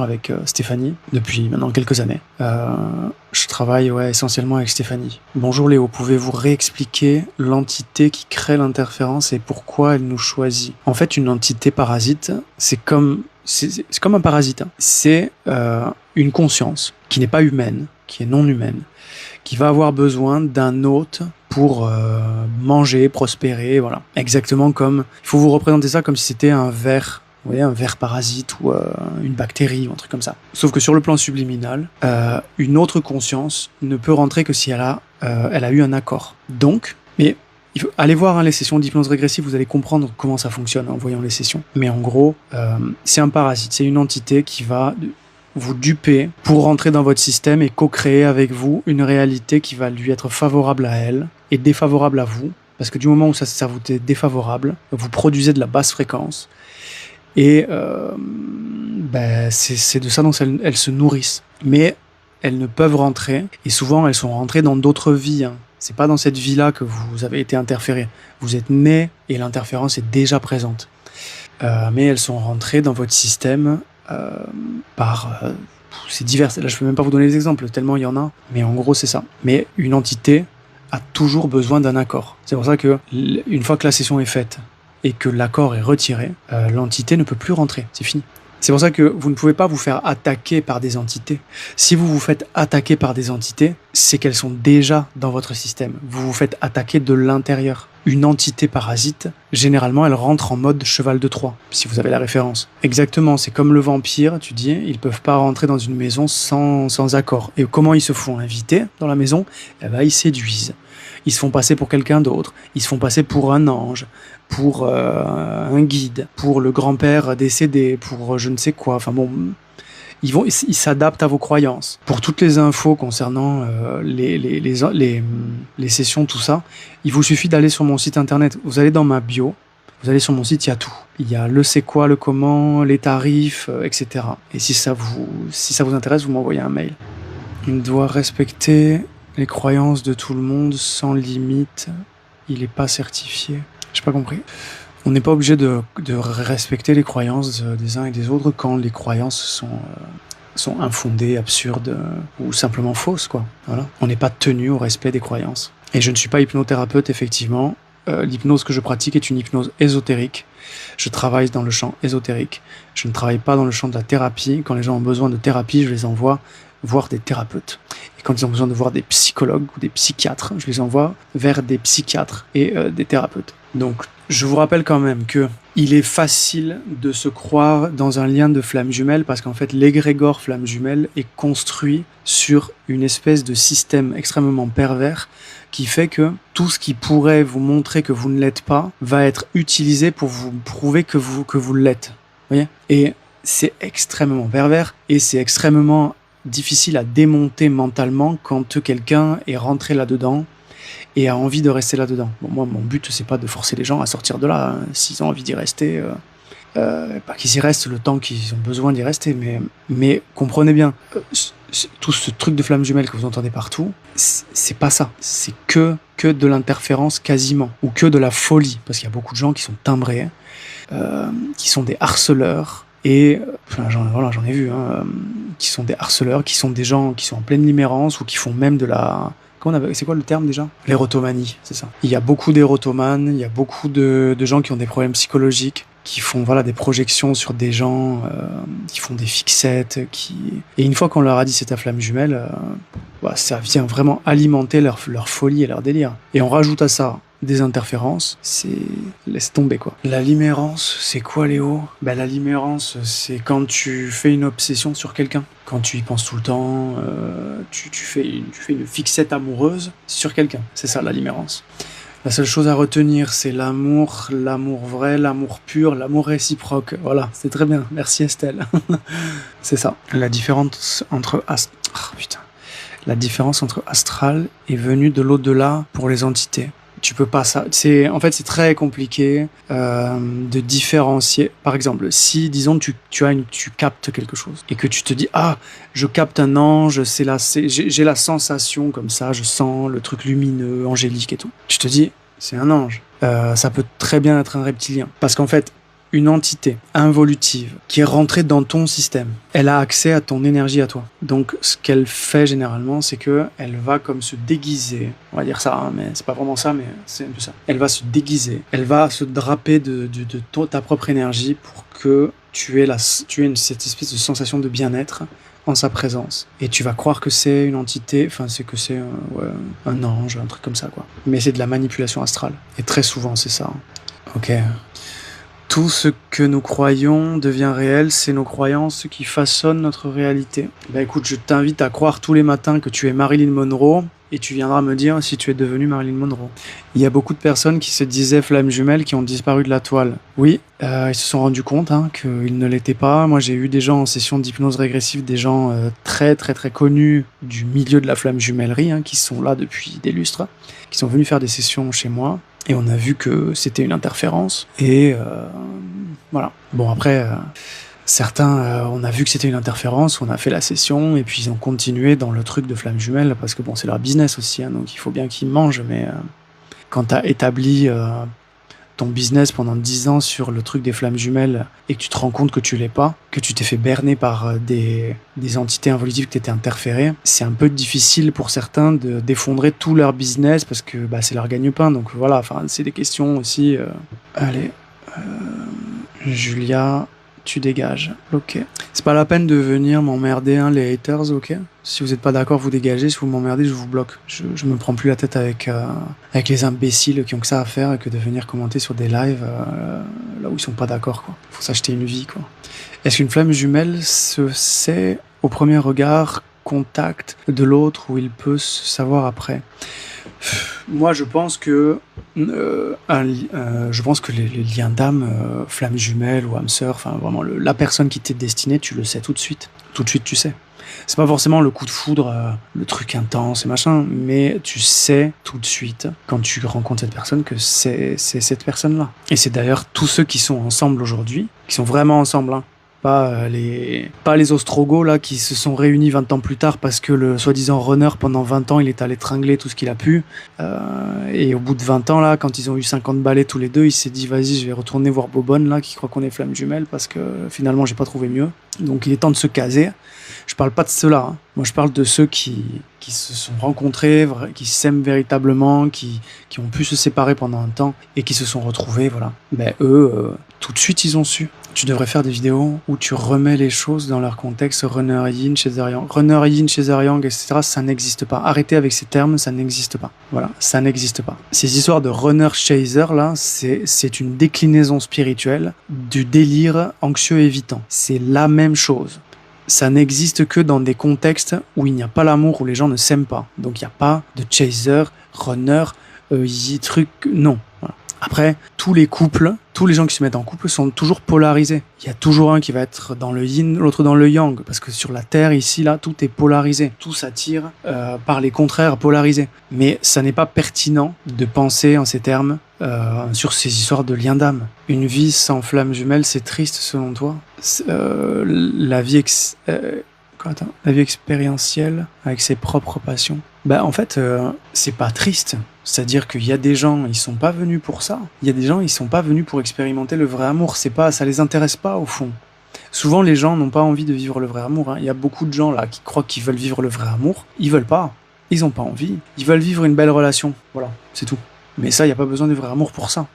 avec Stéphanie, depuis maintenant quelques années, je travaille essentiellement avec Stéphanie. Bonjour Léo, pouvez-vous réexpliquer l'entité qui crée l'interférence et pourquoi elle nous choisit? En fait, une entité parasite, c'est comme un parasite. Hein. C'est une conscience qui n'est pas humaine, qui est non humaine, qui va avoir besoin d'un hôte pour manger, prospérer, voilà. Exactement comme... Il faut vous représenter ça comme si c'était un ver, vous voyez, un ver parasite ou une bactérie ou un truc comme ça. Sauf que sur le plan subliminal, une autre conscience ne peut rentrer que si elle a eu un accord. Donc, mais il faut aller voir les sessions d'hypnose régressive, vous allez comprendre comment ça fonctionne en voyant les sessions. Mais en gros, c'est un parasite, c'est une entité qui va... vous duper pour rentrer dans votre système et co-créer avec vous une réalité qui va lui être favorable à elle et défavorable à vous. Parce que du moment où ça vous est défavorable, vous produisez de la basse fréquence. Et c'est de ça dont elles se nourrissent. Mais elles ne peuvent rentrer, et souvent elles sont rentrées dans d'autres vies. Hein. C'est pas dans cette vie-là que vous avez été interféré. Vous êtes né et l'interférence est déjà présente. Mais elles sont rentrées dans votre système c'est divers. Là, je peux même pas vous donner les exemples, tellement il y en a. Mais en gros, c'est ça. Mais une entité a toujours besoin d'un accord. C'est pour ça que, une fois que la session est faite et que l'accord est retiré, l'entité ne peut plus rentrer. C'est fini. C'est pour ça que vous ne pouvez pas vous faire attaquer par des entités. Si vous vous faites attaquer par des entités, c'est qu'elles sont déjà dans votre système. Vous vous faites attaquer de l'intérieur. Une entité parasite, généralement, elle rentre en mode cheval de Troie, si vous avez la référence. Exactement, c'est comme le vampire, tu dis, ils peuvent pas rentrer dans une maison sans accord. Et comment ils se font inviter dans la maison? Ils séduisent. Ils se font passer pour quelqu'un d'autre. Ils se font passer pour un ange, pour un guide, pour le grand-père décédé, pour je ne sais quoi. Enfin bon, ils s'adaptent à vos croyances. Pour toutes les infos concernant les sessions, tout ça, il vous suffit d'aller sur mon site internet. Vous allez dans ma bio, vous allez sur mon site, il y a tout. Il y a le c'est quoi, le comment, les tarifs, etc. Et si ça vous intéresse, vous m'envoyez un mail. Il doit respecter les croyances de tout le monde sans limite. Il n'est pas certifié. J'ai pas compris. On n'est pas obligé de respecter les croyances des uns et des autres quand les croyances sont infondées, absurdes ou simplement fausses, quoi. Voilà. On n'est pas tenu au respect des croyances. Et je ne suis pas hypnothérapeute, effectivement. L'hypnose que je pratique est une hypnose ésotérique. Je travaille dans le champ ésotérique. Je ne travaille pas dans le champ de la thérapie. Quand les gens ont besoin de thérapie, je les envoie voir des thérapeutes. Et quand ils ont besoin de voir des psychologues ou des psychiatres, je les envoie vers des psychiatres et des thérapeutes. Donc, je vous rappelle quand même que il est facile de se croire dans un lien de flamme jumelle parce qu'en fait, l'égrégore flamme jumelle est construit sur une espèce de système extrêmement pervers qui fait que tout ce qui pourrait vous montrer que vous ne l'êtes pas va être utilisé pour vous prouver que vous l'êtes. Vous voyez ? Et c'est extrêmement pervers et c'est extrêmement difficile à démonter mentalement quand quelqu'un est rentré là-dedans et a envie de rester là-dedans. Bon, moi, mon but, c'est pas de forcer les gens à sortir de là. Hein. S'ils ont envie d'y rester, pas qu'ils y restent le temps qu'ils ont besoin d'y rester, mais comprenez bien, tout ce truc de flamme jumelle que vous entendez partout, c'est pas ça. C'est que de l'interférence quasiment, ou que de la folie, parce qu'il y a beaucoup de gens qui sont timbrés, qui sont des harceleurs, et enfin, j'en ai vu, hein, qui sont des harceleurs, qui sont des gens qui sont en pleine limérance, ou qui font même de la... C'est quoi le terme déjà ? L'érotomanie, c'est ça. Il y a beaucoup d'érotomanes, il y a beaucoup de gens qui ont des problèmes psychologiques, qui font des projections sur des gens, qui font des fixettes, et une fois qu'on leur a dit c'est ta flamme jumelle, ça vient vraiment alimenter leur folie et leur délire. Et on rajoute à ça des interférences, laisse tomber quoi. La limérance, c'est quoi Léo ? La limérance, c'est quand tu fais une obsession sur quelqu'un. Quand tu y penses tout le temps, tu fais une fixette amoureuse sur quelqu'un. C'est ça la limérance. La seule chose à retenir, c'est l'amour vrai, l'amour pur, l'amour réciproque. Voilà, c'est très bien. Merci Estelle. C'est ça. La différence entre astral et venu de l'au-delà pour les entités. Tu peux pas ça. C'est très compliqué de différencier. Par exemple, si disons tu captes quelque chose et que tu te dis je capte un ange, j'ai la sensation comme ça, je sens le truc lumineux, angélique et tout. Tu te dis c'est un ange. Ça peut très bien être un reptilien parce qu'en fait une entité involutive qui est rentrée dans ton système, elle a accès à ton énergie à toi. Donc, ce qu'elle fait généralement, c'est que elle va comme se déguiser. On va dire ça, hein, mais c'est pas vraiment ça, mais c'est un peu ça. Elle va se déguiser. Elle va se draper de ta propre énergie pour que tu aies cette espèce de sensation de bien-être en sa présence. Et tu vas croire que c'est une entité, c'est un ange, un truc comme ça, quoi. Mais c'est de la manipulation astrale. Et très souvent, c'est ça. Ok. Tout ce que nous croyons devient réel, c'est nos croyances qui façonnent notre réalité. Écoute, je t'invite à croire tous les matins que tu es Marilyn Monroe et tu viendras me dire si tu es devenue Marilyn Monroe. Il y a beaucoup de personnes qui se disaient flammes jumelles qui ont disparu de la toile. Oui, ils se sont rendus compte qu'ils ne l'étaient pas. Moi, j'ai eu des gens en session d'hypnose régressive, des gens très très très connus du milieu de la flamme jumellerie, qui sont là depuis des lustres, qui sont venus faire des sessions chez moi. Et on a vu que c'était une interférence. Et voilà. Bon, après, certains, on a vu que c'était une interférence, on a fait la session, et puis ils ont continué dans le truc de flamme jumelle, parce que bon, c'est leur business aussi, donc il faut bien qu'ils mangent. Mais quand tu as établi ton business pendant 10 ans sur le truc des flammes jumelles, et que tu te rends compte que tu l'es pas, que tu t'es fait berner par des entités involutives, que tu étais interféré, c'est un peu difficile pour certains d'effondrer tout leur business, parce que c'est leur gagne-pain. Donc voilà, c'est des questions aussi. Allez, Julia, tu dégages. Ok. C'est pas la peine de venir m'emmerder, les haters, ok ? Si vous êtes pas d'accord, vous dégagez. Si vous m'emmerdez, je vous bloque. Je me prends plus la tête avec les imbéciles qui ont que ça à faire que de venir commenter sur des lives là où ils sont pas d'accord, quoi. Faut s'acheter une vie, quoi. Est-ce qu'une flamme jumelle se sait au premier regard, contact de l'autre, ou il peut se savoir après ? Moi, je pense que les liens d'âme, flamme jumelle ou âme sœur, vraiment la personne qui t'est destinée, tu le sais tout de suite. Tout de suite, tu sais. C'est pas forcément le coup de foudre, le truc intense et machin, mais tu sais tout de suite, quand tu rencontres cette personne, que c'est cette personne-là. Et c'est d'ailleurs tous ceux qui sont ensemble aujourd'hui, qui sont vraiment ensemble, pas les Ostrogoths là qui se sont réunis 20 ans plus tard parce que le soi-disant runner pendant 20 ans il est allé tringler tout ce qu'il a pu et au bout de 20 ans là quand ils ont eu 50 balais tous les deux il s'est dit vas-y je vais retourner voir Bobonne là qui croit qu'on est flammes jumelles parce que finalement j'ai pas trouvé mieux, donc il est temps de se caser. Je parle pas de ceux-là, hein. Moi je parle de ceux qui se sont rencontrés, qui s'aiment véritablement, qui ont pu se séparer pendant un temps et qui se sont retrouvés, voilà. Ben eux, tout de suite ils ont su. Tu devrais faire des vidéos où tu remets les choses dans leur contexte, runner yin, chaser yang, etc. Ça n'existe pas. Arrêtez avec ces termes, ça n'existe pas. Voilà, ça n'existe pas. Ces histoires de runner chaser là, c'est une déclinaison spirituelle du délire anxieux évitant. C'est la même chose. Ça n'existe que dans des contextes où il n'y a pas l'amour, où les gens ne s'aiment pas. Donc il n'y a pas de chaser, runner, truc, non. Voilà. Après, tous les gens qui se mettent en couple sont toujours polarisés. Il y a toujours un qui va être dans le yin, l'autre dans le yang, parce que sur la Terre, ici, là, tout est polarisé. Tout s'attire par les contraires polarisés. Mais ça n'est pas pertinent de penser en ces termes sur ces histoires de lien d'âme. Une vie sans flamme jumelle, c'est triste selon toi. La vie expérientielle avec ses propres passions. En fait, c'est pas triste. C'est-à-dire qu'il y a des gens, ils sont pas venus pour ça. Il y a des gens, ils sont pas venus pour expérimenter le vrai amour. Ça les intéresse pas au fond. Souvent, les gens n'ont pas envie de vivre le vrai amour, hein. Il y a beaucoup de gens là qui croient qu'ils veulent vivre le vrai amour. Ils veulent pas. Ils ont pas envie. Ils veulent vivre une belle relation. Voilà, c'est tout. Mais ça, il y a pas besoin de vrai amour pour ça.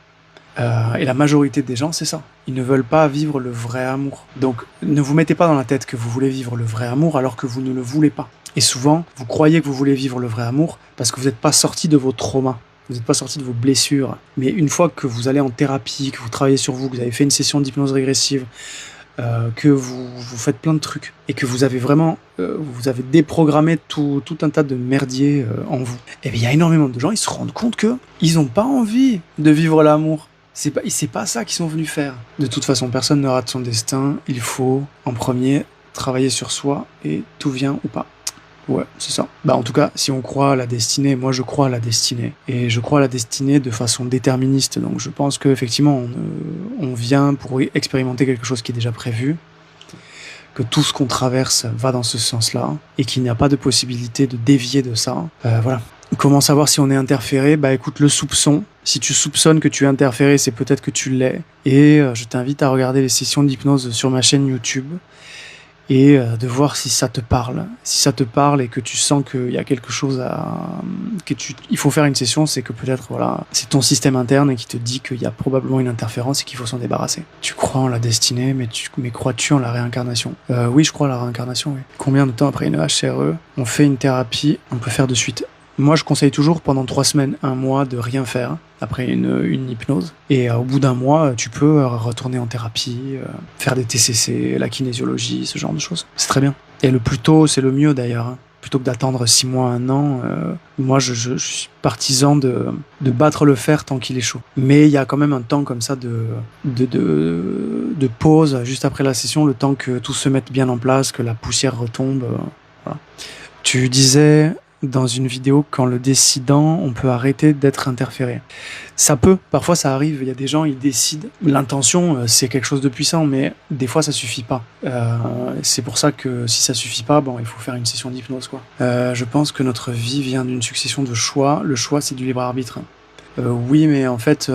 Et la majorité des gens, c'est ça. Ils ne veulent pas vivre le vrai amour. Donc, ne vous mettez pas dans la tête que vous voulez vivre le vrai amour alors que vous ne le voulez pas. Et souvent, vous croyez que vous voulez vivre le vrai amour parce que vous n'êtes pas sorti de vos traumas. Vous n'êtes pas sorti de vos blessures. Mais une fois que vous allez en thérapie, que vous travaillez sur vous, que vous avez fait une session d'hypnose régressive, que vous faites plein de trucs et que vous avez vraiment vous avez déprogrammé tout un tas de merdier en vous, et bien il y a énormément de gens, ils se rendent compte que ils n'ont pas envie de vivre l'amour. C'est pas ça qu'ils sont venus faire. De toute façon, personne ne rate son destin. Il faut en premier travailler sur soi et tout vient ou pas. Ouais, c'est ça. En tout cas, si on croit à la destinée, moi je crois à la destinée. Et je crois à la destinée de façon déterministe. Donc je pense qu'effectivement, on vient pour expérimenter quelque chose qui est déjà prévu, que tout ce qu'on traverse va dans ce sens-là, et qu'il n'y a pas de possibilité de dévier de ça. Voilà. Comment savoir si on est interféré ? Écoute, le soupçon. Si tu soupçonnes que tu es interféré, c'est peut-être que tu l'es. Et je t'invite à regarder les sessions d'hypnose sur ma chaîne YouTube. Et de voir si ça te parle. Si ça te parle et que tu sens qu'il y a quelque chose il faut faire une session, c'est que peut-être, voilà, c'est ton système interne qui te dit qu'il y a probablement une interférence et qu'il faut s'en débarrasser. Tu crois en la destinée, mais crois-tu en la réincarnation ? Oui, je crois à la réincarnation, oui. Combien de temps après une HRE, on fait une thérapie, on peut faire de suite ? Moi, je conseille toujours pendant 3 semaines, 1 mois de rien faire après une hypnose. Et au bout d'1 mois, tu peux retourner en thérapie, faire des TCC, la kinésiologie, ce genre de choses. C'est très bien. Et le plus tôt, c'est le mieux d'ailleurs, hein. Plutôt que d'attendre 6 mois, 1 an, moi je suis partisan de battre le fer tant qu'il est chaud. Mais il y a quand même un temps comme ça de pause juste après la session, le temps que tout se mette bien en place, que la poussière retombe. Voilà. Tu disais dans une vidéo qu'en le décidant, on peut arrêter d'être interféré. Ça peut, parfois ça arrive, il y a des gens, ils décident. L'intention, c'est quelque chose de puissant, mais des fois ça suffit pas. C'est pour ça que si ça suffit pas, il faut faire une session d'hypnose, quoi. Je pense que notre vie vient d'une succession de choix. Le choix, c'est du libre arbitre. Oui, mais en fait,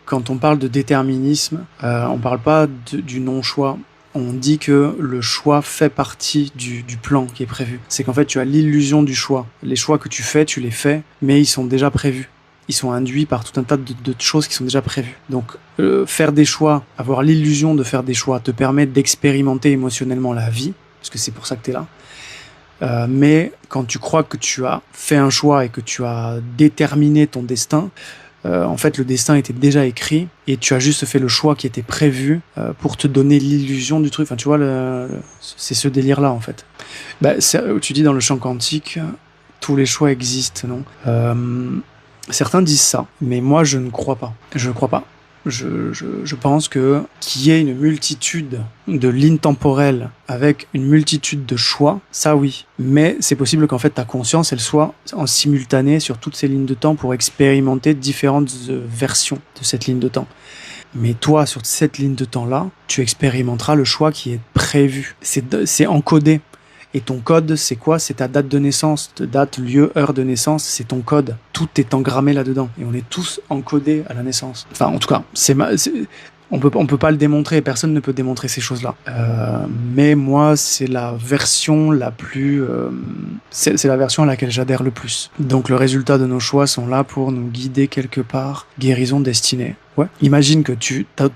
quand on parle de déterminisme, on parle pas du non-choix. On dit que le choix fait partie du plan qui est prévu. C'est qu'en fait, tu as l'illusion du choix. Les choix que tu fais, tu les fais, mais ils sont déjà prévus. Ils sont induits par tout un tas de choses qui sont déjà prévues. Donc, faire des choix, avoir l'illusion de faire des choix, te permet d'expérimenter émotionnellement la vie, parce que c'est pour ça que tu es là. Mais quand tu crois que tu as fait un choix et que tu as déterminé ton destin, en fait, le destin était déjà écrit et tu as juste fait le choix qui était prévu pour te donner l'illusion du truc. Enfin, tu vois, c'est ce délire-là, en fait. Tu dis dans le champ quantique, tous les choix existent, non ? Certains disent ça, mais moi, je ne crois pas. Je ne crois pas. Je pense qu'il y ait une multitude de lignes temporelles avec une multitude de choix, ça oui. Mais c'est possible qu'en fait ta conscience, elle soit en simultané sur toutes ces lignes de temps pour expérimenter différentes versions de cette ligne de temps. Mais toi, sur cette ligne de temps-là, tu expérimenteras le choix qui est prévu. C'est encodé. Et ton code, c'est quoi? C'est ta date de naissance, date, lieu, heure de naissance, c'est ton code. Tout est engrammé là-dedans. Et on est tous encodés à la naissance. Enfin, en tout cas, on peut pas le démontrer, personne ne peut démontrer ces choses-là. Mais moi, c'est la version la plus... c'est la version à laquelle j'adhère le plus. Donc le résultat de nos choix sont là pour nous guider quelque part. Guérison destinée. Ouais. Imagine que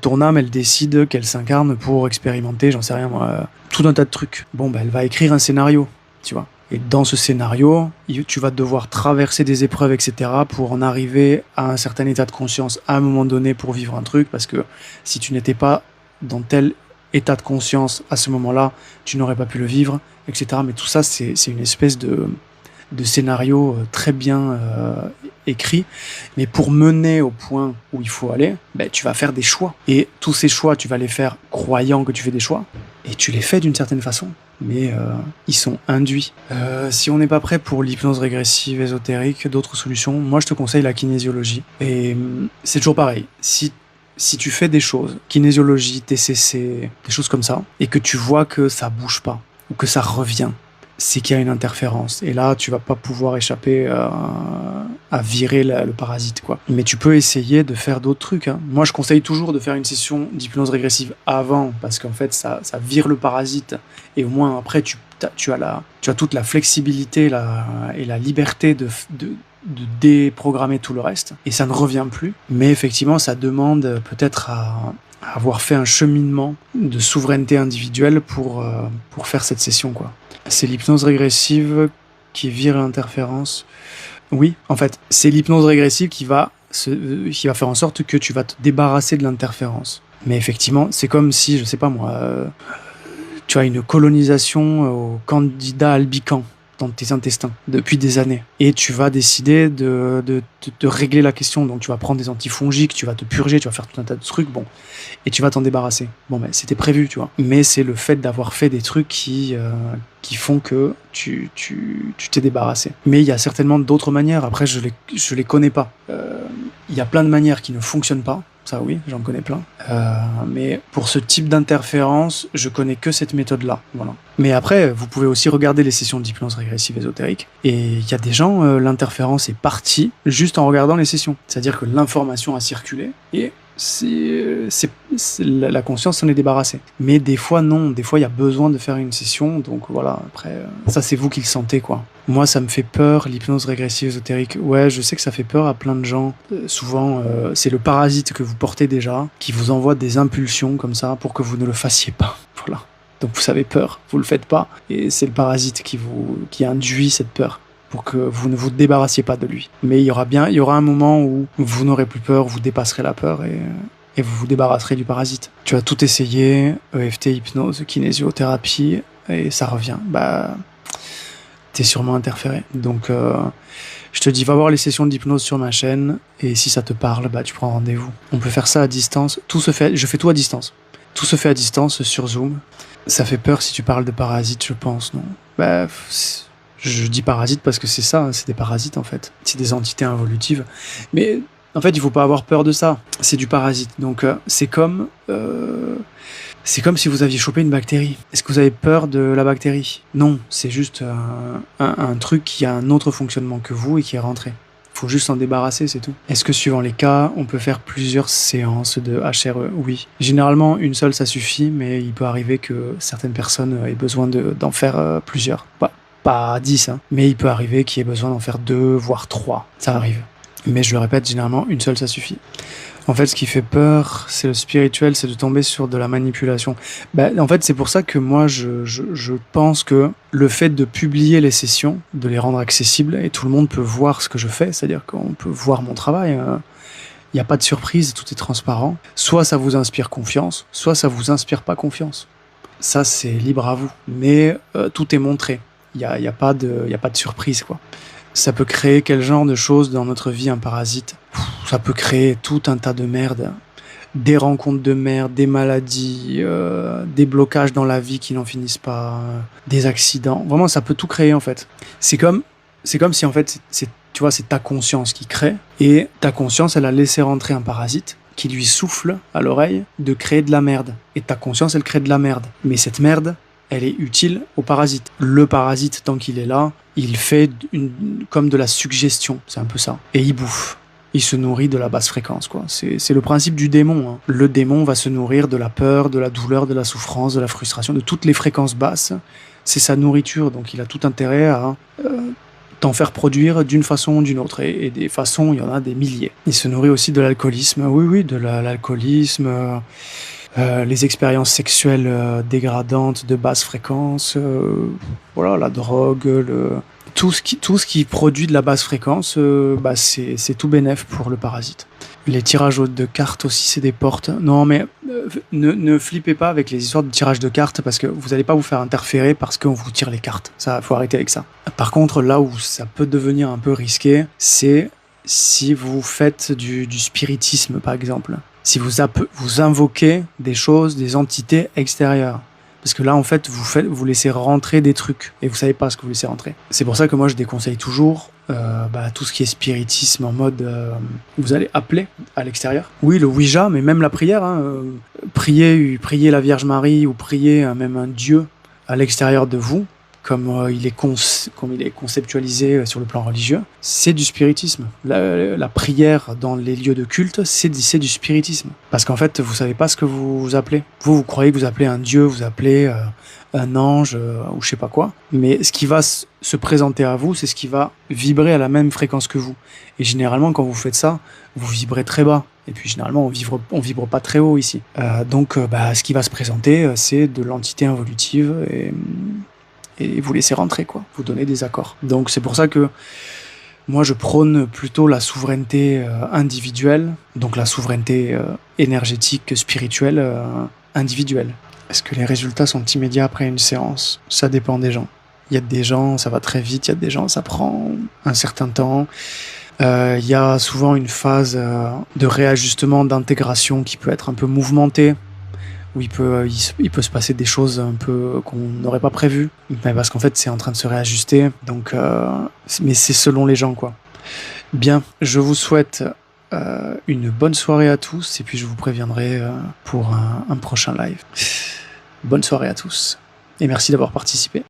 ton âme, elle décide qu'elle s'incarne pour expérimenter, j'en sais rien moi, tout un tas de trucs. Bon, elle va écrire un scénario, tu vois. Et dans ce scénario, tu vas devoir traverser des épreuves, etc. pour en arriver à un certain état de conscience à un moment donné pour vivre un truc, parce que si tu n'étais pas dans tel état de conscience à ce moment-là, tu n'aurais pas pu le vivre, etc. Mais tout ça, c'est une espèce de scénario très bien écrit, mais pour mener au point où il faut aller, tu vas faire des choix. Et tous ces choix, tu vas les faire croyant que tu fais des choix, et tu les fais d'une certaine façon, mais ils sont induits. Si on n'est pas prêt pour l'hypnose régressive ésotérique, d'autres solutions, moi je te conseille la kinésiologie. Et c'est toujours pareil, si tu fais des choses, kinésiologie, TCC, des choses comme ça, et que tu vois que ça bouge pas, ou que ça revient, c'est qu'il y a une interférence. Et là, tu vas pas pouvoir échapper à virer le parasite, quoi. Mais tu peux essayer de faire d'autres trucs, hein. Moi, je conseille toujours de faire une session d'hypnose régressive avant, parce qu'en fait, ça vire le parasite. Et au moins, après, tu as toute la flexibilité et la liberté de déprogrammer tout le reste. Et ça ne revient plus. Mais effectivement, ça demande peut-être à avoir fait un cheminement de souveraineté individuelle pour faire cette session, quoi. C'est l'hypnose régressive qui vire l'interférence. Oui, en fait, c'est l'hypnose régressive qui va faire en sorte que tu vas te débarrasser de l'interférence. Mais effectivement, c'est comme si, je sais pas moi, tu as une colonisation au Candida albicans dans tes intestins depuis des années. Et tu vas décider de régler la question. Donc tu vas prendre des antifongiques, tu vas te purger, tu vas faire tout un tas de trucs, bon. Et tu vas t'en débarrasser. Bon, c'était prévu, tu vois. Mais c'est le fait d'avoir fait des trucs qui font que tu t'es débarrassé. Mais il y a certainement d'autres manières. Après, je les connais pas. Il y a plein de manières qui ne fonctionnent pas. Ça oui, j'en connais plein. Mais pour ce type d'interférence, je connais que cette méthode-là. Voilà. Mais après, vous pouvez aussi regarder les sessions d'hypnose régressive ésotérique. Et il y a des gens, l'interférence est partie juste en regardant les sessions. C'est-à-dire que l'information a circulé et la conscience s'en est débarrassée. Mais des fois, non. Des fois, il y a besoin de faire une session. Donc voilà, après, ça c'est vous qui le sentez, quoi. Moi, ça me fait peur, l'hypnose régressive ésotérique. Ouais, je sais que ça fait peur à plein de gens. Souvent, c'est le parasite que vous portez déjà, qui vous envoie des impulsions comme ça pour que vous ne le fassiez pas. Voilà. Donc vous avez peur, vous le faites pas. Et c'est le parasite qui induit cette peur, pour que vous ne vous débarrassiez pas de lui. Mais il y aura un moment où vous n'aurez plus peur, vous dépasserez la peur et vous vous débarrasserez du parasite. Tu as tout essayé, EFT, hypnose, kinésiothérapie, et ça revient. T'es sûrement interféré. Donc, je te dis, va voir les sessions d'hypnose sur ma chaîne, et si ça te parle, tu prends rendez-vous. On peut faire ça à distance. Je fais tout à distance. Tout se fait à distance sur Zoom. Ça fait peur si tu parles de parasites, je pense, non? Je dis parasites parce que c'est ça, c'est des parasites en fait. C'est des entités involutives. Mais en fait, il faut pas avoir peur de ça. C'est du parasite. Donc c'est comme si vous aviez chopé une bactérie. Est-ce que vous avez peur de la bactérie? Non, c'est juste un truc qui a un autre fonctionnement que vous et qui est rentré. Il faut juste s'en débarrasser, c'est tout. Est-ce que suivant les cas, on peut faire plusieurs séances de HRE? Oui. Généralement, une seule, ça suffit, mais il peut arriver que certaines personnes aient besoin d'en faire plusieurs. Pas 10, hein. Mais il peut arriver qu'il y ait besoin d'en faire 2, voire 3. Ça arrive. Mais je le répète, généralement, une seule, ça suffit. En fait, ce qui fait peur, c'est le spirituel, c'est de tomber sur de la manipulation. En fait, c'est pour ça que moi, je pense que le fait de publier les sessions, de les rendre accessibles, et tout le monde peut voir ce que je fais, c'est-à-dire qu'on peut voir mon travail, il n'y a pas de surprise, tout est transparent. Soit ça vous inspire confiance, soit ça vous inspire pas confiance. Ça, c'est libre à vous. Mais tout est montré. Il y a pas de surprise, quoi. Ça peut créer quel genre de choses dans notre vie, un parasite? Ça peut créer tout un tas de merde. Des rencontres de merde, des maladies, des blocages dans la vie qui n'en finissent pas, des accidents. Vraiment, ça peut tout créer, en fait. C'est comme si, en fait, tu vois, c'est ta conscience qui crée. Et ta conscience, elle a laissé rentrer un parasite. qui lui souffle à l'oreille de créer de la merde. Et ta conscience, elle crée de la merde. Mais cette merde, elle est utile au parasite. Le parasite, tant qu'il est là, il fait comme de la suggestion, c'est un peu ça. Et il bouffe. Il se nourrit de la basse fréquence, quoi. C'est le principe du démon, hein. Le démon va se nourrir de la peur, de la douleur, de la souffrance, de la frustration, de toutes les fréquences basses. C'est sa nourriture, donc il a tout intérêt à t'en faire produire d'une façon ou d'une autre. Et des façons, il y en a des milliers. Il se nourrit aussi de l'alcoolisme, oui, de l'alcoolisme, les expériences sexuelles dégradantes de basse fréquence, voilà, la drogue, tout ce qui produit de la basse fréquence, c'est tout bénef pour le parasite. Les tirages de cartes aussi, c'est des portes. Non, mais ne flippez pas avec les histoires de tirage de cartes parce que vous n'allez pas vous faire interférer parce qu'on vous tire les cartes. Ça, faut arrêter avec ça. Par contre, là où ça peut devenir un peu risqué, c'est si vous faites du spiritisme, par exemple. Si vous invoquez des choses, des entités extérieures. Parce que là, en fait, vous laissez rentrer des trucs et vous savez pas ce que vous laissez rentrer. C'est pour ça que moi, je déconseille toujours tout ce qui est spiritisme en mode vous allez appeler à l'extérieur. Oui, le Ouija, mais même la prière. Prier la Vierge Marie ou prier même un Dieu à l'extérieur de vous, comme il est conceptualisé sur le plan religieux, c'est du spiritisme. La prière dans les lieux de culte, c'est du spiritisme. Parce qu'en fait, vous savez pas ce que vous appelez. Vous croyez que vous appelez un dieu, vous appelez un ange ou je sais pas quoi. Mais ce qui va se présenter à vous, c'est ce qui va vibrer à la même fréquence que vous. Et généralement, quand vous faites ça, vous vibrez très bas. Et puis généralement, on vibre pas très haut ici. Donc, ce qui va se présenter, c'est de l'entité involutive et vous laissez rentrer, quoi. Vous donnez des accords. Donc c'est pour ça que moi je prône plutôt la souveraineté individuelle, donc la souveraineté énergétique, spirituelle, individuelle. Est-ce que les résultats sont immédiats après une séance ? Ça dépend des gens. Il y a des gens, ça va très vite, il y a des gens, ça prend un certain temps. Il y a souvent une phase de réajustement, d'intégration qui peut être un peu mouvementée, où il peut se passer des choses un peu qu'on n'aurait pas prévues, mais parce qu'en fait c'est en train de se réajuster, donc mais c'est selon les gens, quoi. Bien, je vous souhaite une bonne soirée à tous, et puis je vous préviendrai pour un prochain live. Bonne soirée à tous, et merci d'avoir participé.